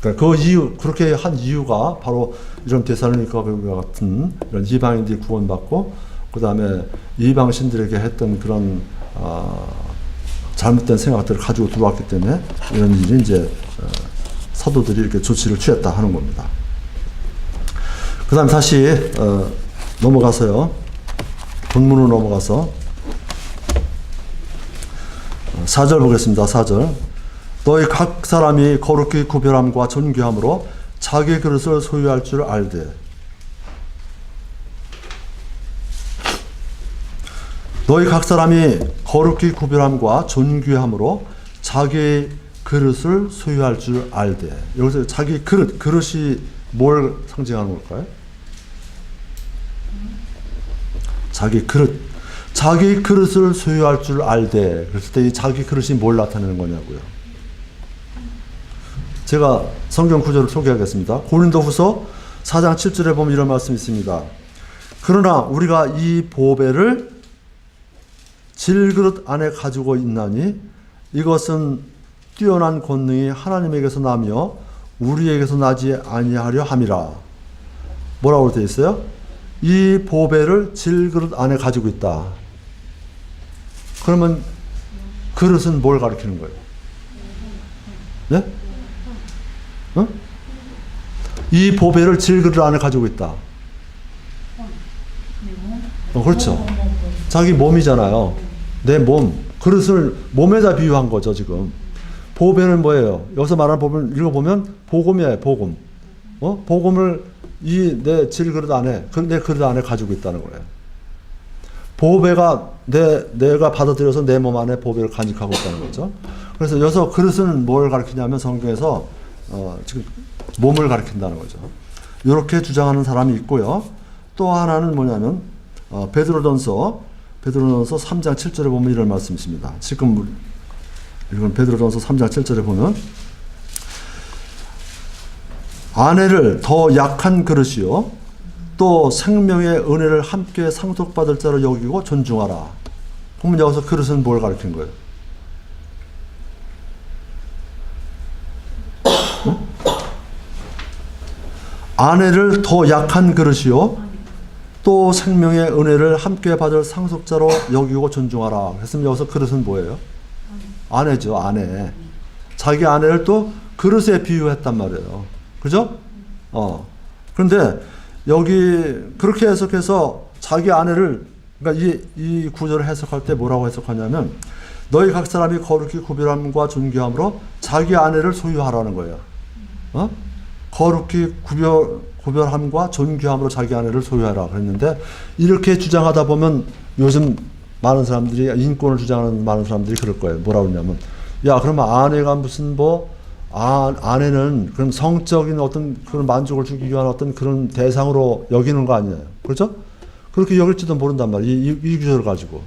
그러니까 그렇게 한 이유가 바로 이런 데살로니가 같은 이런 이방인들이 구원받고, 그 다음에 이방신들에게 했던 그런 잘못된 생각들을 가지고 들어왔기 때문에 이런 일이 이제 사도들이 이렇게 조치를 취했다 하는 겁니다. 그 다음에 다시 넘어가서요. 본문으로 넘어가서 4절 보겠습니다. 4절. 너희 각 사람이 거룩히 구별함과 존귀함으로 자기 그릇을 소유할 줄 알되. 너희 각 사람이 거룩히 구별함과 존귀함으로 자기 그릇을 소유할 줄 알되. 여기서 자기 그릇이 뭘 상징하는 걸까요? 자기 그릇을 소유할 줄 알되. 그랬을 때 이 자기 그릇이 뭘 나타내는 거냐고요. 제가 성경 구절을 소개하겠습니다. 고린도후서 4장 7절에 보면 이런 말씀이 있습니다. 그러나 우리가 이 보배를 질그릇 안에 가지고 있나니 이것은 뛰어난 권능이 하나님에게서 나며 우리에게서 나지 아니하려 함이라. 뭐라고 되어 있어요? 이 보배를 질그릇 안에 가지고 있다. 그러면 그릇은 뭘 가리키는 거예요? 네? 어? 이 보배를 질그릇 안에 가지고 있다. 그렇죠. 자기 몸이잖아요. 내 몸, 그릇을 몸에다 비유한 거죠, 지금. 보배는 뭐예요? 여기서 말하는 보배를 읽어보면 복음이에요, 복음. 복음을 이 내 질그릇 안에, 내 그릇 안에 가지고 있다는 거예요. 보배가 내가 받아들여서 내 몸 안에 보배를 간직하고 있다는 거죠. 그래서 여기서 그릇은 뭘 가리키냐면 성경에서 지금 몸을 가리킨다는 거죠. 이렇게 주장하는 사람이 있고요. 또 하나는 뭐냐면 베드로전서 3장 7절에 보면 이런 말씀이 있습니다. 지금 이건 베드로전서 3장 7절에 보면 아내를 더 약한 그릇이요 또 생명의 은혜를 함께 상속받을 자로 여기고 존중하라. 그러면 여기서 그릇은 뭘 가리킨 거예요? 아내를 더 약한 그릇이요 또 생명의 은혜를 함께 받을 상속자로 여기고 존중하라. 그랬으면 여기서 그릇은 뭐예요? 아내죠, 아내. 자기 아내를 또 그릇에 비유했단 말이에요. 그죠? 그런데 여기 그렇게 해석해서 자기 아내를, 그러니까 이 구절을 해석할 때 뭐라고 해석하냐면 너희 각 사람이 거룩히 구별함과 존귀함으로 자기 아내를 소유하라는 거예요. 거룩히 구별함과 존귀함으로 자기 아내를 소유하라 그랬는데, 이렇게 주장하다 보면 요즘 많은 사람들이, 인권을 주장하는 많은 사람들이 그럴 거예요. 뭐라고 하냐면, 야, 그러면 아내가 무슨 아내는 그런 성적인 어떤 그런 만족을 주기 위한 어떤 그런 대상으로 여기는 거 아니에요. 그렇죠? 그렇게 여길지도 모른단 말이에요. 이 구절을 가지고.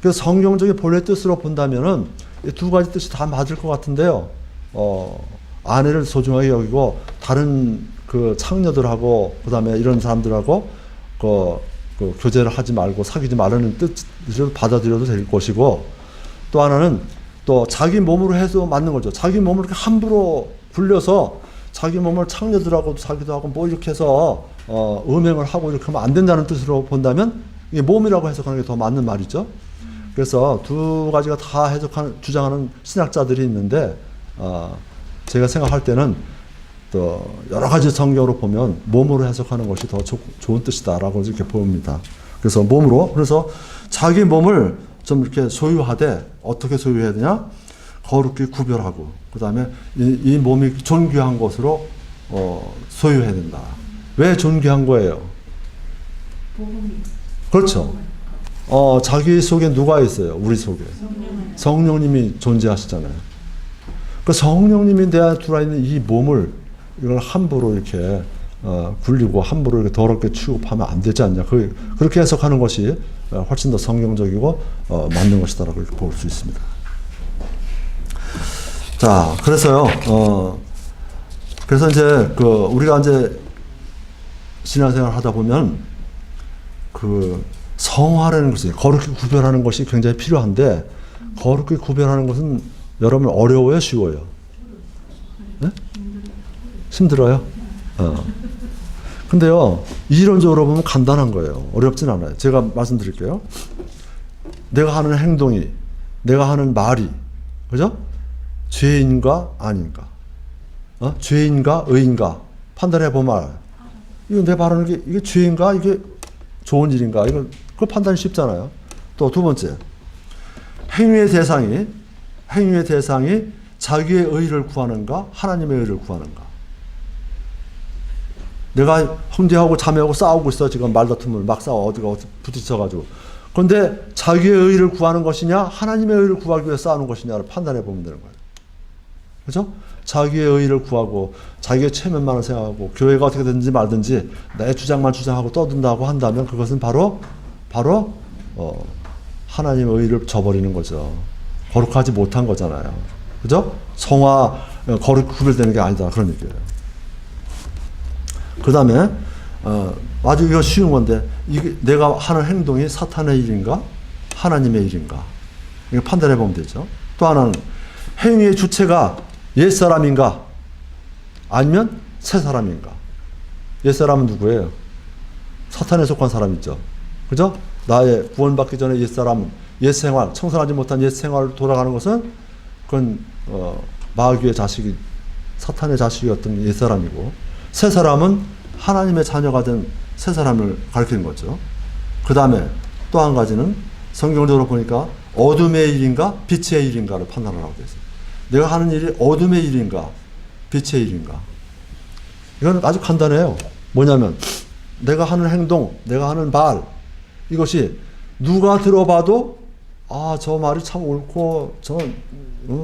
그래서 성경적인 본래 뜻으로 본다면은 이 두 가지 뜻이 다 맞을 것 같은데요. 아내를 소중하게 여기고 다른 그 창녀들하고 그다음에 이런 사람들하고 그 교제를 하지 말고 사귀지 말라는 뜻으로 받아들여도 될 것이고, 또 하나는 또 자기 몸으로 해서 맞는 거죠. 자기 몸을 이렇게 함부로 굴려서 자기 몸을 창녀들하고 사귀도 하고 뭐 이렇게 해서 음행을 하고 이렇게 하면 안 된다는 뜻으로 본다면 이게 몸이라고 해석하는 게 더 맞는 말이죠. 그래서 두 가지가 다 주장하는 신학자들이 있는데, 제가 생각할 때는 또 여러 가지 성경으로 보면 몸으로 해석하는 것이 더 좋은 뜻이다라고 이렇게 봅니다. 그래서 몸으로, 그래서 자기 몸을 좀 이렇게 소유하되, 어떻게 소유해야 되냐? 거룩히 구별하고, 그 다음에 이 몸이 존귀한 것으로 소유해야 된다. 왜 존귀한 거예요? 그렇죠. 자기 속에 누가 있어요? 우리 속에. 성령님이 존재하시잖아요. 그 성령님이 내 안에 들어있는 이 몸을 이걸 함부로 이렇게 굴리고 함부로 이렇게 더럽게 취급하면 안 되지 않냐. 그렇게 해석하는 것이 훨씬 더 성경적이고 맞는 것이다라고 이렇게 볼 수 있습니다. 자, 그래서요. 그래서 이제 우리가 이제 신앙생활 하다 보면 성화라는 것이, 거룩히 구별하는 것이 굉장히 필요한데, 거룩히 구별하는 것은 여러분 어려워요, 쉬워요? 네? 힘들어요? 근데요, 이론적으로 보면 간단한 거예요. 어렵진 않아요. 제가 말씀드릴게요. 내가 하는 행동이, 내가 하는 말이, 그죠? 죄인가 아닌가? 죄인가 의인가? 판단해 보면 알아요. 이거 내 말하는 게 이게 죄인가? 이게 좋은 일인가? 이거 그 판단이 쉽잖아요. 또 두 번째, 행위의 대상이 자기의 의를 구하는가? 하나님의 의를 구하는가? 내가 형제하고 자매하고 싸우고 있어. 지금 말다툼을 막 싸워. 어디가 부딪혀가지고. 그런데 자기의 의를 구하는 것이냐? 하나님의 의를 구하기 위해 싸우는 것이냐를 판단해 보면 되는 거예요. 그죠? 자기의 의를 구하고 자기의 체면만을 생각하고 교회가 어떻게 되든지 말든지 내 주장만 주장하고 떠든다고 한다면 그것은 바로 하나님의 의를 저버리는 거죠. 거룩하지 못한 거잖아요. 그죠? 성화, 거룩 구별되는 게 아니다. 그런 얘기예요. 그 다음에 아주 이거 쉬운 건데 이게 내가 하는 행동이 사탄의 일인가? 하나님의 일인가? 이거 판단해 보면 되죠. 또 하나는 행위의 주체가 옛사람인가? 아니면 새사람인가? 옛사람은 누구예요? 사탄에 속한 사람이죠. 그죠? 나의 구원받기 전에 옛사람, 옛생활, 청산하지 못한 옛생활로 돌아가는 것은 그건 마귀의 자식이 사탄의 자식이었던 옛사람이고 새사람은 하나님의 자녀가 된 새사람을 가리키는 거죠. 그 다음에 또 한 가지는 성경적으로 보니까 어둠의 일인가 빛의 일인가를 판단하라고 되어 있어요. 내가 하는 일이 어둠의 일인가 빛의 일인가. 이건 아주 간단해요. 뭐냐면 내가 하는 행동, 내가 하는 말 이것이 누가 들어봐도 아, 저 말이 참 옳고 저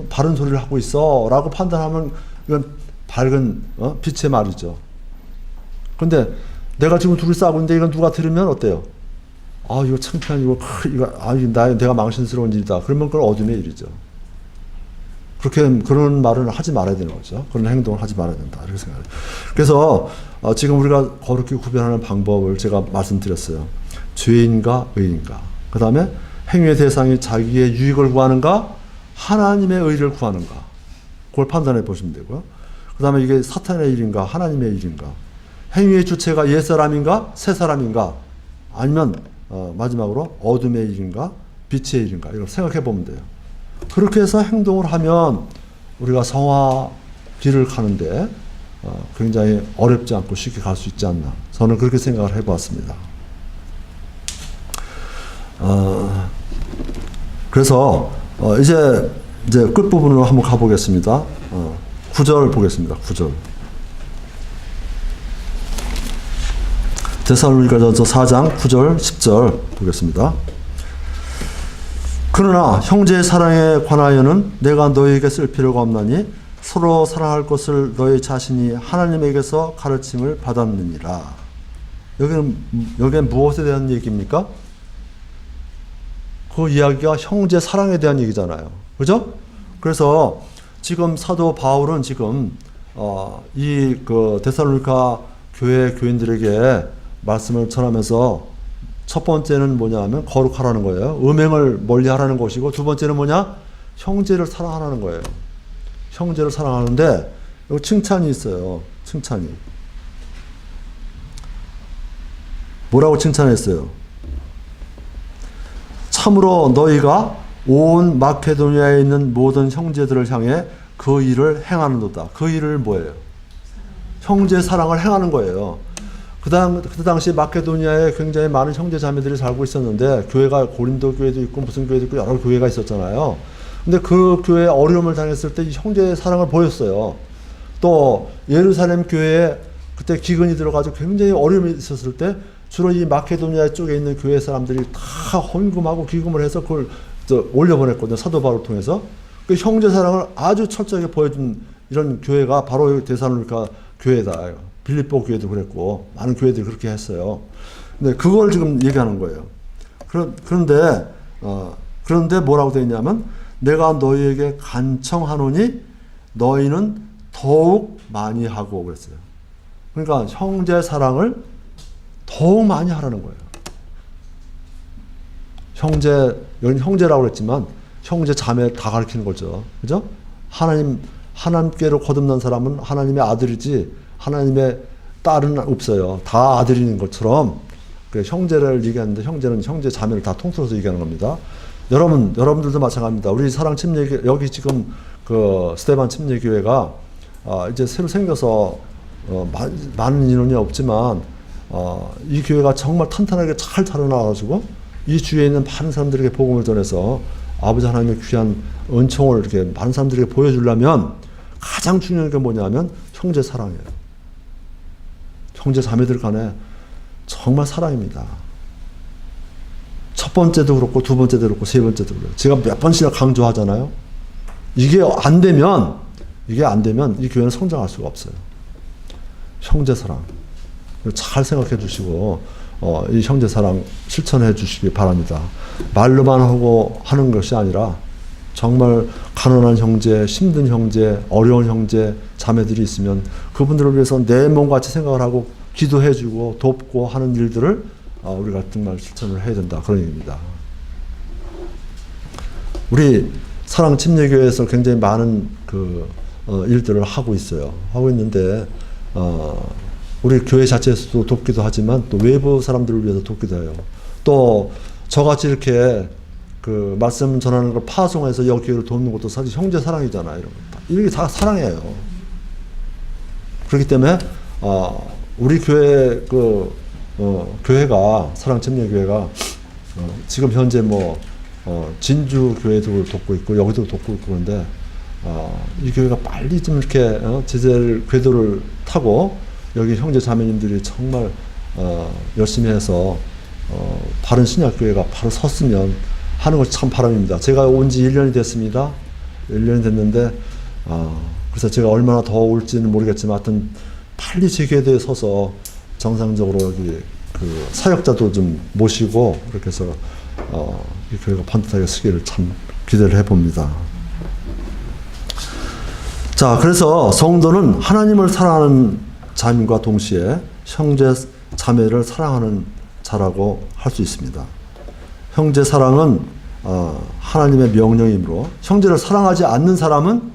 바른 소리를 하고 있어 라고 판단하면 이건 밝은 빛의 말이죠. 근데 내가 지금 둘이 싸우고 있는데 이건 누가 들으면 어때요? 아, 이거 창피한 내가 망신스러운 일이다. 그러면 그건 어둠의 일이죠. 그런 말은 하지 말아야 되는 거죠. 그런 행동을 하지 말아야 된다. 이렇게 생각해요. 그래서 지금 우리가 거룩히 구별하는 방법을 제가 말씀드렸어요. 죄인과 의인가. 그 다음에 행위의 대상이 자기의 유익을 구하는가, 하나님의 의를 구하는가. 그걸 판단해 보시면 되고요. 그 다음에 이게 사탄의 일인가, 하나님의 일인가. 행위의 주체가 옛사람인가, 새사람인가. 아니면 마지막으로 어둠의 일인가, 빛의 일인가. 이걸 생각해 보면 돼요. 그렇게 해서 행동을 하면 우리가 성화 길을 가는데 굉장히 어렵지 않고 쉽게 갈 수 있지 않나. 저는 그렇게 생각을 해보았습니다. 그래서 이제 끝부분으로 한번 가보겠습니다. 9절 보겠습니다. 9절. 데살로니가전서 4장 9절 10절 보겠습니다. 그러나 형제의 사랑에 관하여는 내가 너희에게 쓸 필요가 없나니 서로 사랑할 것을 너희 자신이 하나님에게서 가르침을 받았느니라. 여기는 무엇에 대한 얘기입니까? 그 이야기가 형제 사랑에 대한 얘기잖아요. 그죠? 그래서 지금 사도 바울은 지금 이 데살로니가 교회 교인들에게 말씀을 전하면서 첫 번째는 뭐냐 하면 거룩하라는 거예요. 음행을 멀리 하라는 것이고 두 번째는 뭐냐? 형제를 사랑하라는 거예요. 형제를 사랑하는데 여기 칭찬이 있어요. 칭찬이. 뭐라고 칭찬했어요? 참으로 너희가 온 마케도니아에 있는 모든 형제들을 향해 그 일을 행하는도다. 그 일을 뭐예요? 형제 사랑을 행하는 거예요. 그 당시 마케도니아에 굉장히 많은 형제 자매들이 살고 있었는데 교회가 고린도 교회도 있고 무슨 교회도 있고 여러 교회가 있었잖아요. 근데 그 교회에 어려움을 당했을 때 이 형제의 사랑을 보였어요. 또 예루살렘 교회에 그때 기근이 들어가지고 굉장히 어려움이 있었을 때 주로 이 마케도니아 쪽에 있는 교회 사람들이 다 헌금하고 기금을 해서 그걸 올려보냈거든요. 사도 바울을 통해서. 그 형제 사랑을 아주 철저하게 보여준 이런 교회가 바로 데살로니가 교회다. 빌립보 교회도 그랬고 많은 교회들이 그렇게 했어요. 근데 그걸 지금 얘기하는 거예요. 그런데 뭐라고 되어 있냐면 내가 너희에게 간청하노니 너희는 더욱 많이 하고 그랬어요. 그러니까 형제 사랑을 더욱 많이 하라는 거예요. 여기 형제라고 그랬지만 형제 자매 다 가르치는 거죠. 그죠? 하나님께로 거듭난 사람은 하나님의 아들이지 하나님의 딸은 없어요. 다 아들인 것처럼 형제를 얘기하는데 형제는 형제 자매를 다 통틀어서 얘기하는 겁니다. 여러분들도 마찬가지입니다. 우리 사랑 침례 여기 지금 스테반 침례교회가 이제 새로 생겨서 많은 인원이 없지만 이 교회가 정말 탄탄하게 잘 자라나가지고 이 주위에 있는 많은 사람들에게 복음을 전해서 아버지 하나님의 귀한 은총을 이렇게 많은 사람들에게 보여주려면 가장 중요한 게 뭐냐면 형제 사랑이에요. 형제 자매들 간에 정말 사랑입니다. 첫 번째도 그렇고 두 번째도 그렇고 세 번째도 그렇고 제가 몇 번씩이나 강조하잖아요. 이게 안 되면 이 교회는 성장할 수가 없어요. 형제 사랑 잘 생각해 주시고 이 형제 사랑 실천해 주시기 바랍니다. 말로만 하고 하는 것이 아니라 정말 가난한 형제, 힘든 형제, 어려운 형제, 자매들이 있으면 그분들을 위해서 내 몸같이 생각을 하고 기도해 주고 돕고 하는 일들을 우리가 정말 실천을 해야 된다. 그런 얘기입니다. 우리 사랑 침례교회에서 굉장히 많은 일들을 하고 있어요. 하고 있는데 우리 교회 자체에서도 돕기도 하지만 또 외부 사람들을 위해서 돕기도 해요. 또 저같이 이렇게 말씀 전하는 걸 파송해서 여기 교회를 돕는 것도 사실 형제 사랑이잖아요. 이게 다 사랑이에요. 그렇기 때문에 우리 교회 교회가 사랑 침례교회가 지금 현재 진주 교회도 돕고 있고 여기도 돕고 있고 그런데 이 교회가 빨리 좀 이렇게 제자를 궤도를 타고 여기 형제 자매님들이 정말 열심히 해서 바른 신약교회가 바로 섰으면 하는 것이 참 바람입니다. 제가 온 지 1년이 됐습니다. 1년이 됐는데 그래서 제가 얼마나 더 올지는 모르겠지만 하여튼 빨리 제 궤도에 서서 정상적으로 여기 사역자도 좀 모시고 그렇게 해서 이 교회가 번듯하게 서기를 참 기대를 해봅니다. 자, 그래서 성도는 하나님을 사랑하는 자임과 동시에 형제 자매를 사랑하는 자라고 할 수 있습니다. 형제 사랑은 하나님의 명령이므로 형제를 사랑하지 않는 사람은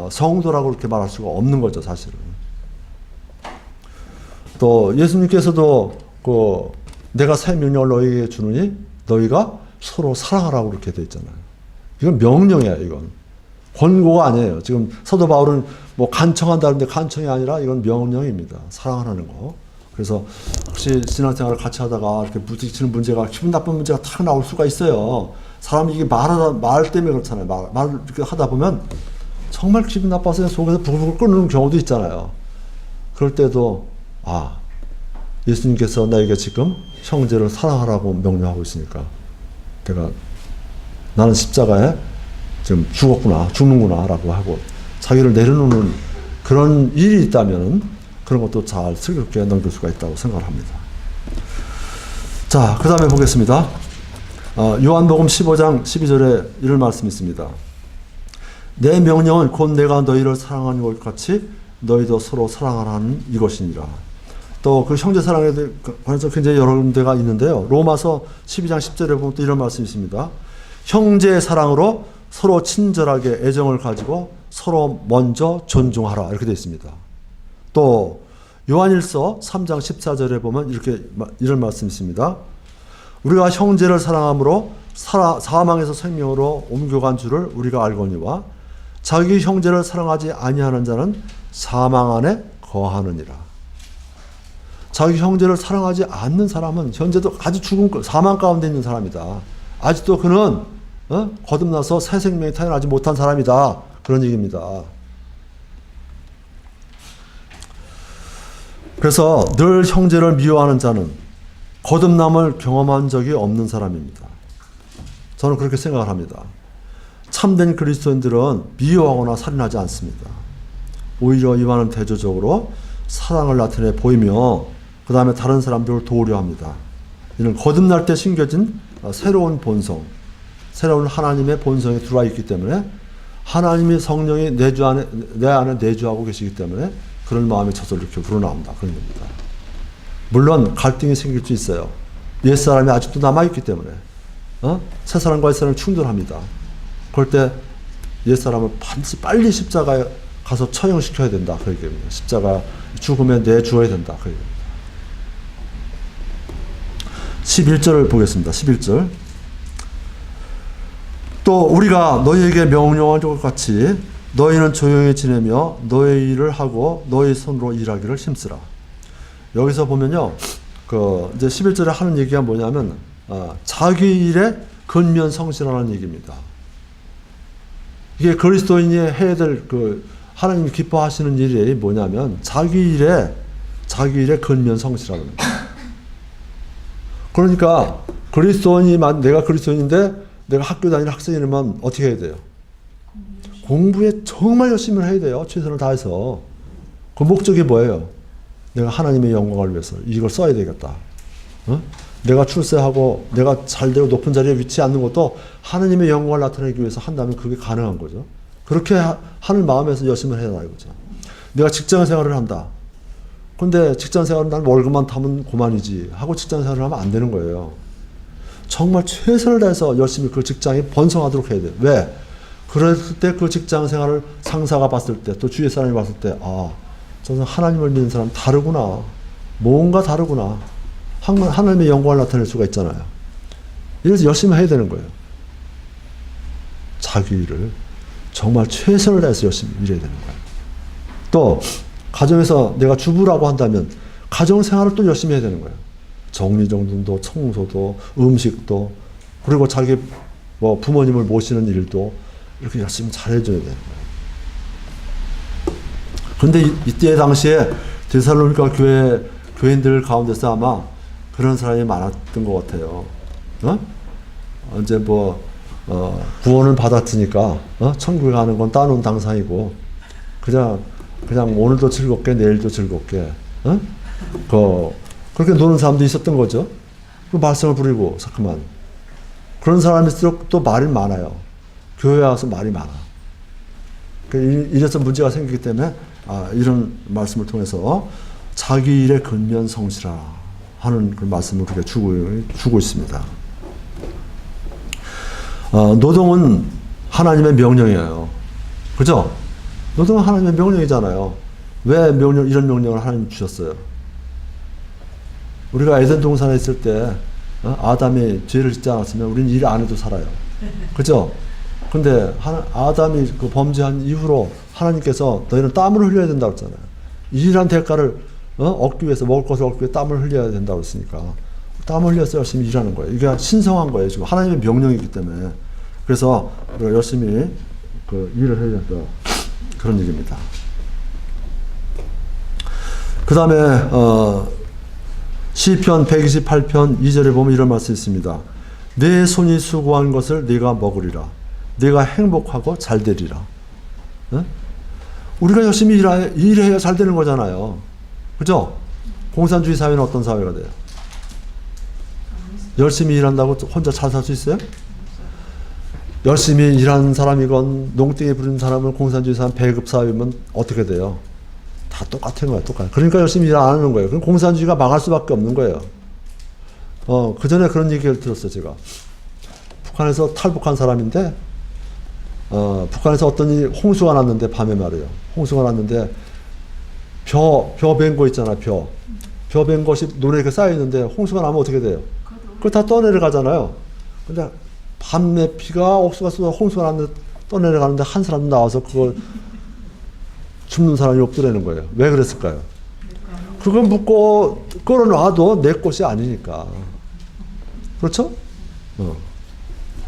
성도라고 그렇게 말할 수가 없는 거죠, 사실은. 또 예수님께서도 내가 새 명령을 너희에게 주느니 너희가 서로 사랑하라고 그렇게 되어 있잖아요. 이건 명령이에요, 이건. 권고가 아니에요. 지금 사도 바울은 간청한다는데 간청이 아니라 이건 명령입니다. 사랑하라는 거. 그래서 혹시 신앙생활을 같이 하다가 이렇게 부딪히는 문제가 기분 나쁜 문제가 탁 나올 수가 있어요. 사람이 이게 말 때문에 그렇잖아요. 말을 이렇게 하다 보면 정말 기분 나빠서 속에서 부글부글 끓는 경우도 있잖아요. 그럴 때도 예수님께서 나에게 지금 형제를 사랑하라고 명령하고 있으니까 나는 십자가에 지금 죽는구나 라고 하고 자기를 내려놓는 그런 일이 있다면 그런 것도 잘 슬기롭게 넘길 수가 있다고 생각을 합니다. 자, 그 다음에 보겠습니다. 요한복음 15장 12절에 이런 말씀이 있습니다. 내 명령은 곧 내가 너희를 사랑하는 것 같이 너희도 서로 사랑하라는 이것이니라. 또 그 형제 사랑에 관해서 굉장히 여러 군데가 있는데요. 로마서 12장 10절에 보면 또 이런 말씀이 있습니다. 형제의 사랑으로 서로 친절하게 애정을 가지고 서로 먼저 존중하라. 이렇게 되어 있습니다. 또 요한일서 3장 14절에 보면 이런 말씀이 있습니다. 우리가 형제를 사랑함으로 사망에서 생명으로 옮겨간 줄을 우리가 알거니와 자기 형제를 사랑하지 아니하는 자는 사망 안에 거하느니라. 자기 형제를 사랑하지 않는 사람은 현재도 아주 사망 가운데 있는 사람이다. 아직도 그는 거듭나서 새 생명이 태어나지 못한 사람이다. 그런 얘기입니다. 그래서 늘 형제를 미워하는 자는 거듭남을 경험한 적이 없는 사람입니다. 저는 그렇게 생각을 합니다. 참된 그리스도인들은 미워하거나 살인하지 않습니다. 오히려 이와는 대조적으로 사랑을 나타내 보이며 그 다음에 다른 사람들을 도우려 합니다. 이는 거듭날 때 심겨진 새로운 본성, 새로운 하나님의 본성이 들어와 있기 때문에 하나님의 성령이 내 안에 내주하고 계시기 때문에 그런 마음이 저절로 이렇게 우러나온다. 그런 겁니다. 물론 갈등이 생길 수 있어요. 옛사람이 아직도 남아있기 때문에 새사람과 옛사람이 충돌합니다. 그럴 때 옛사람을 반드시 빨리 십자가에 가서 처형시켜야 된다. 그 얘기입니다. 십자가 죽음에 내주어야 된다. 그 얘기입니다. 11절을 보겠습니다. 11절. 또 우리가 너희에게 명령한 것 같이 너희는 조용히 지내며 너희 일을 하고 너희 손으로 일하기를 힘쓰라. 여기서 보면요, 이제 11절에 하는 얘기가 뭐냐면 자기 일에 근면 성실하라는 얘기입니다. 이게 그리스도인이 해야 될 그 하나님이 기뻐하시는 일이 뭐냐면 자기 일에 근면 성실하는 거예요. 그러니까 내가 그리스도인인데 내가 학교 다니는 학생이면 어떻게 해야 돼요? 공부에 정말 열심히 해야 돼요. 최선을 다해서. 그 목적이 뭐예요? 내가 하나님의 영광을 위해서 이걸 써야 되겠다. 어? 내가 출세하고 내가 잘되고 높은 자리에 위치해 앉는 것도 하나님의 영광을 나타내기 위해서 한다면 그게 가능한 거죠. 그렇게 하는 마음에서 열심히 해야 되는 거죠. 내가 직장 생활을 한다. 근데 직장 생활은 난 월급만 타면 그만이지 하고 직장 생활을 하면 안 되는 거예요. 정말 최선을 다해서 열심히 그 직장이 번성하도록 해야 돼요. 왜? 그랬을 때 그 직장 생활을 상사가 봤을 때 또 주위의 사람이 봤을 때 저는 하나님을 믿는 사람 다르구나. 뭔가 다르구나. 하나님의 영광을 나타낼 수가 있잖아요. 이래서 열심히 해야 되는 거예요. 자기 일을 정말 최선을 다해서 열심히 일해야 되는 거예요. 또 가정에서 내가 주부라고 한다면 가정 생활을 또 열심히 해야 되는 거예요. 정리정돈도 청소도 음식도 그리고 자기 부모님을 모시는 일도 이렇게 열심히 잘해줘야 되는 거예요. 그런데 이때 당시에 데살로니가 교인들 가운데서 아마 그런 사람이 많았던 것 같아요. 이제 구원을 받았으니까 천국에 가는 건 따놓은 당상이고 그냥 오늘도 즐겁게 내일도 즐겁게 그렇게 노는 사람도 있었던 거죠. 그 말썽을 부리고 자꾸만 그런 사람일수록 또 말이 많아요. 교회에 와서 말이 많아. 이래서 문제가 생기기 때문에 이런 말씀을 통해서 자기 일에 근면 성실하라 하는 그 말씀을 우리가 주고 있습니다. 노동은 하나님의 명령이에요. 그죠? 노동은 하나님의 명령이잖아요. 왜 이런 명령을 하나님이 주셨어요? 우리가 에덴 동산에 있을 때 아담이 죄를 짓지 않았으면 우리는 일 안 해도 살아요. 그죠? 근데 아담이 그 범죄한 이후로 하나님께서 너희는 땀을 흘려야 된다고 했잖아요. 일한 대가를 얻기 위해서 먹을 것을 얻기 위해 땀을 흘려야 된다고 했으니까 땀을 흘려서 열심히 일하는 거예요. 이게 신성한 거예요. 지금 하나님의 명령이기 때문에. 그래서 우리가 열심히 그 일을 해야 된다. 그런 얘기입니다. 그 다음에 시편 128편 2절에 보면 이런 말씀이 있습니다. 내 손이 수고한 것을 네가 먹으리라. 네가 행복하고 잘 되리라. 우리가 열심히 일해야 잘 되는 거잖아요. 그죠? 공산주의 사회는 어떤 사회가 돼요? 열심히 일한다고 혼자 잘 살 수 있어요? 열심히 일하는 사람이건 농땡이 부리는 사람은 공산주의 사람 배급 사회면 어떻게 돼요? 다 똑같은 거예요. 똑같아요. 그러니까 열심히 일 안 하는 거예요. 그럼 공산주의가 망할 수밖에 없는 거예요. 그 전에 그런 얘기를 들었어요. 제가 북한에서 탈북한 사람인데 북한에서 어떤 홍수가 났는데 밤에 말이에요. 홍수가 났는데 벼 벤 거 있잖아요. 벼 벤 것이 노래 이렇게 쌓여 있는데 홍수가 나면 어떻게 돼요? 그거 다 떠내려가잖아요. 근데 밤에 비가 옥수가 쏟아 홍수가 났는데 떠내려가는데 한 사람 나와서 그걸 줍는 사람이 없더라는 거예요. 왜 그랬을까요? 그거 묻고 끌어놔도 내 것이 아니니까. 그렇죠?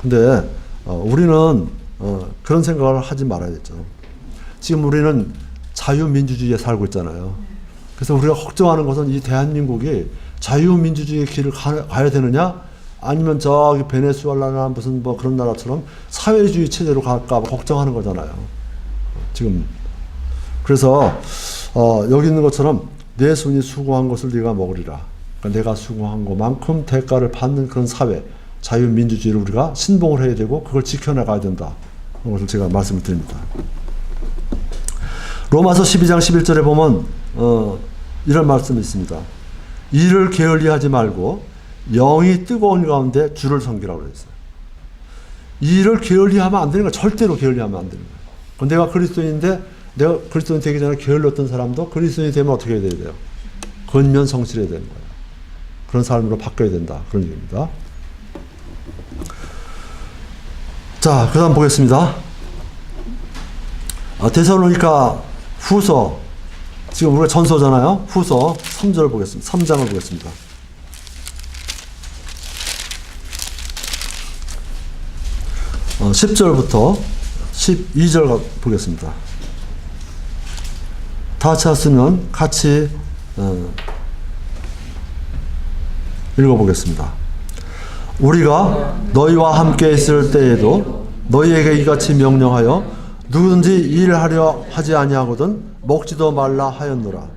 근데 우리는 그런 생각을 하지 말아야겠죠. 지금 우리는 자유민주주의에 살고 있잖아요. 그래서 우리가 걱정하는 것은 이 대한민국이 자유민주주의의 길을 가야 되느냐 아니면 저기 베네수엘라나 무슨 그런 나라처럼 사회주의 체제로 갈까 걱정하는 거잖아요. 지금 그래서 여기 있는 것처럼 내 손이 수고한 것을 네가 먹으리라. 그러니까 내가 수고한 것만큼 대가를 받는 그런 사회 자유민주주의를 우리가 신봉을 해야 되고 그걸 지켜나가야 된다. 그런 것을 제가 말씀을 드립니다. 로마서 12장 11절에 보면 이런 말씀이 있습니다. 일을 게을리하지 말고 영이 뜨거운 가운데 주를 섬기라고 그랬어요. 일을 게을리하면 안 되는 거예요. 절대로 게을리하면 안 되는 거예요. 내가 그리스도인인데 내가 그리스도인 되기 전에 게을렀던 사람도 그리스도인이 되면 어떻게 해야 돼요? 근면 성실해야 되는 거예요. 그런 삶으로 바뀌어야 된다. 그런 얘기입니다. 자, 그 다음 보겠습니다. 데살로니가 후서, 지금 우리가 전서잖아요. 후서 3절을 보겠습니다. 3장을 보겠습니다. 어, 10절부터 12절 보겠습니다. 다 찾았으면 같이 읽어보겠습니다. 우리가 너희와 함께 있을 때에도 너희에게 이같이 명령하여 누구든지 일하려 하지 아니하거든 먹지도 말라 하였노라.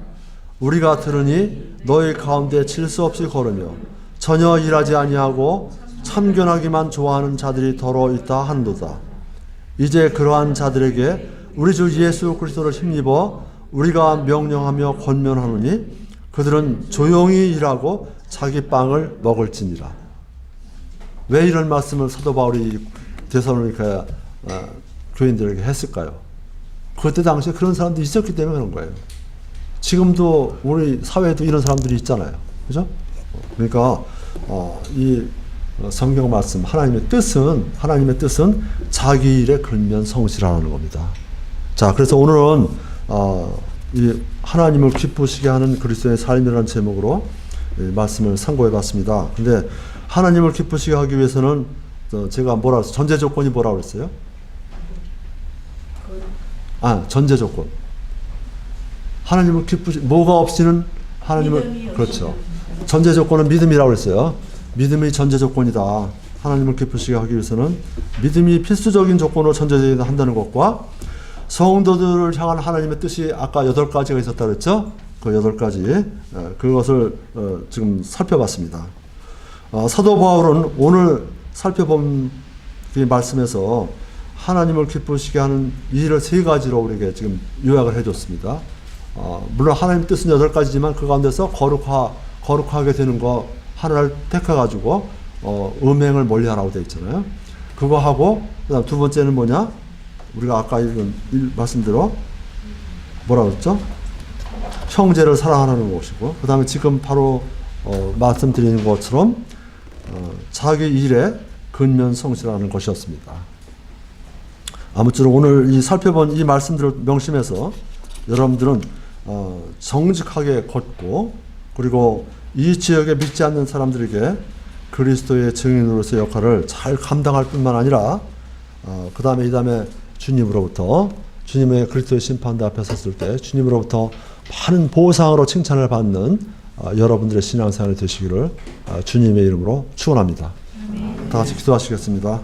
우리가 들으니 너희 가운데 질서 없이 걸으며 전혀 일하지 아니하고 참견하기만 좋아하는 자들이 더러 있다 한도다. 이제 그러한 자들에게 우리 주 예수 그리스도를 힘입어 우리가 명령하며 권면하노니 그들은 조용히 일하고 자기 빵을 먹을지니라. 왜 이런 말씀을 사도 바울이 데살로니가 교인들에게 했을까요? 그때 당시에 그런 사람들이 있었기 때문에 그런 거예요. 지금도 우리 사회에도 이런 사람들이 있잖아요. 그죠? 그러니까 이 성경 말씀 하나님의 뜻은 자기 일에 근면 성실하는 겁니다. 자, 그래서 오늘은 이 하나님을 기쁘시게 하는 그리스도의 삶이라는 제목으로 말씀을 상고해봤습니다. 근데 하나님을 기쁘시게 하기 위해서는 제가 전제 조건이 뭐라고 그랬어요? 전제 조건. 하나님을 뭐가 없이는 하나님을, 그렇죠. 전제 조건은 믿음이라고 그랬어요. 믿음이 전제 조건이다. 하나님을 기쁘시게 하기 위해서는 믿음이 필수적인 조건으로 전제되어야 한다는 것과 성도들을 향한 하나님의 뜻이 아까 8가지가 있었다고 그랬죠? 그 8가지. 그것을 지금 살펴봤습니다. 사도 바울은 오늘 살펴본 그 말씀에서 하나님을 기쁘시게 하는 이 일을 3가지로 우리에게 지금 요약을 해줬습니다. 물론 하나님의 뜻은 8가지지만 그 가운데서 거룩하게 되는 거 하나를 택해가지고 음행을 멀리하라고 되어 있잖아요. 그거 하고 그다음 2번째는 뭐냐? 우리가 아까 읽은 말씀대로 뭐라고 했죠? 형제를 사랑하는 것이고 그 다음에 지금 바로 말씀드리는 것처럼 자기 일에 근면 성실하는 것이었습니다. 아무쪼록 오늘 살펴본 이 말씀들을 명심해서 여러분들은 정직하게 걷고 그리고 이 지역에 믿지 않는 사람들에게 그리스도의 증인으로서의 역할을 잘 감당할 뿐만 아니라 그 다음에 이 다음에 주님으로부터 주님의 그리스도의 심판대 앞에 섰을 때 주님으로부터 많은 보상으로 칭찬을 받는 여러분들의 신앙생활이 되시기를 주님의 이름으로 축원합니다. 다 같이 기도하시겠습니다.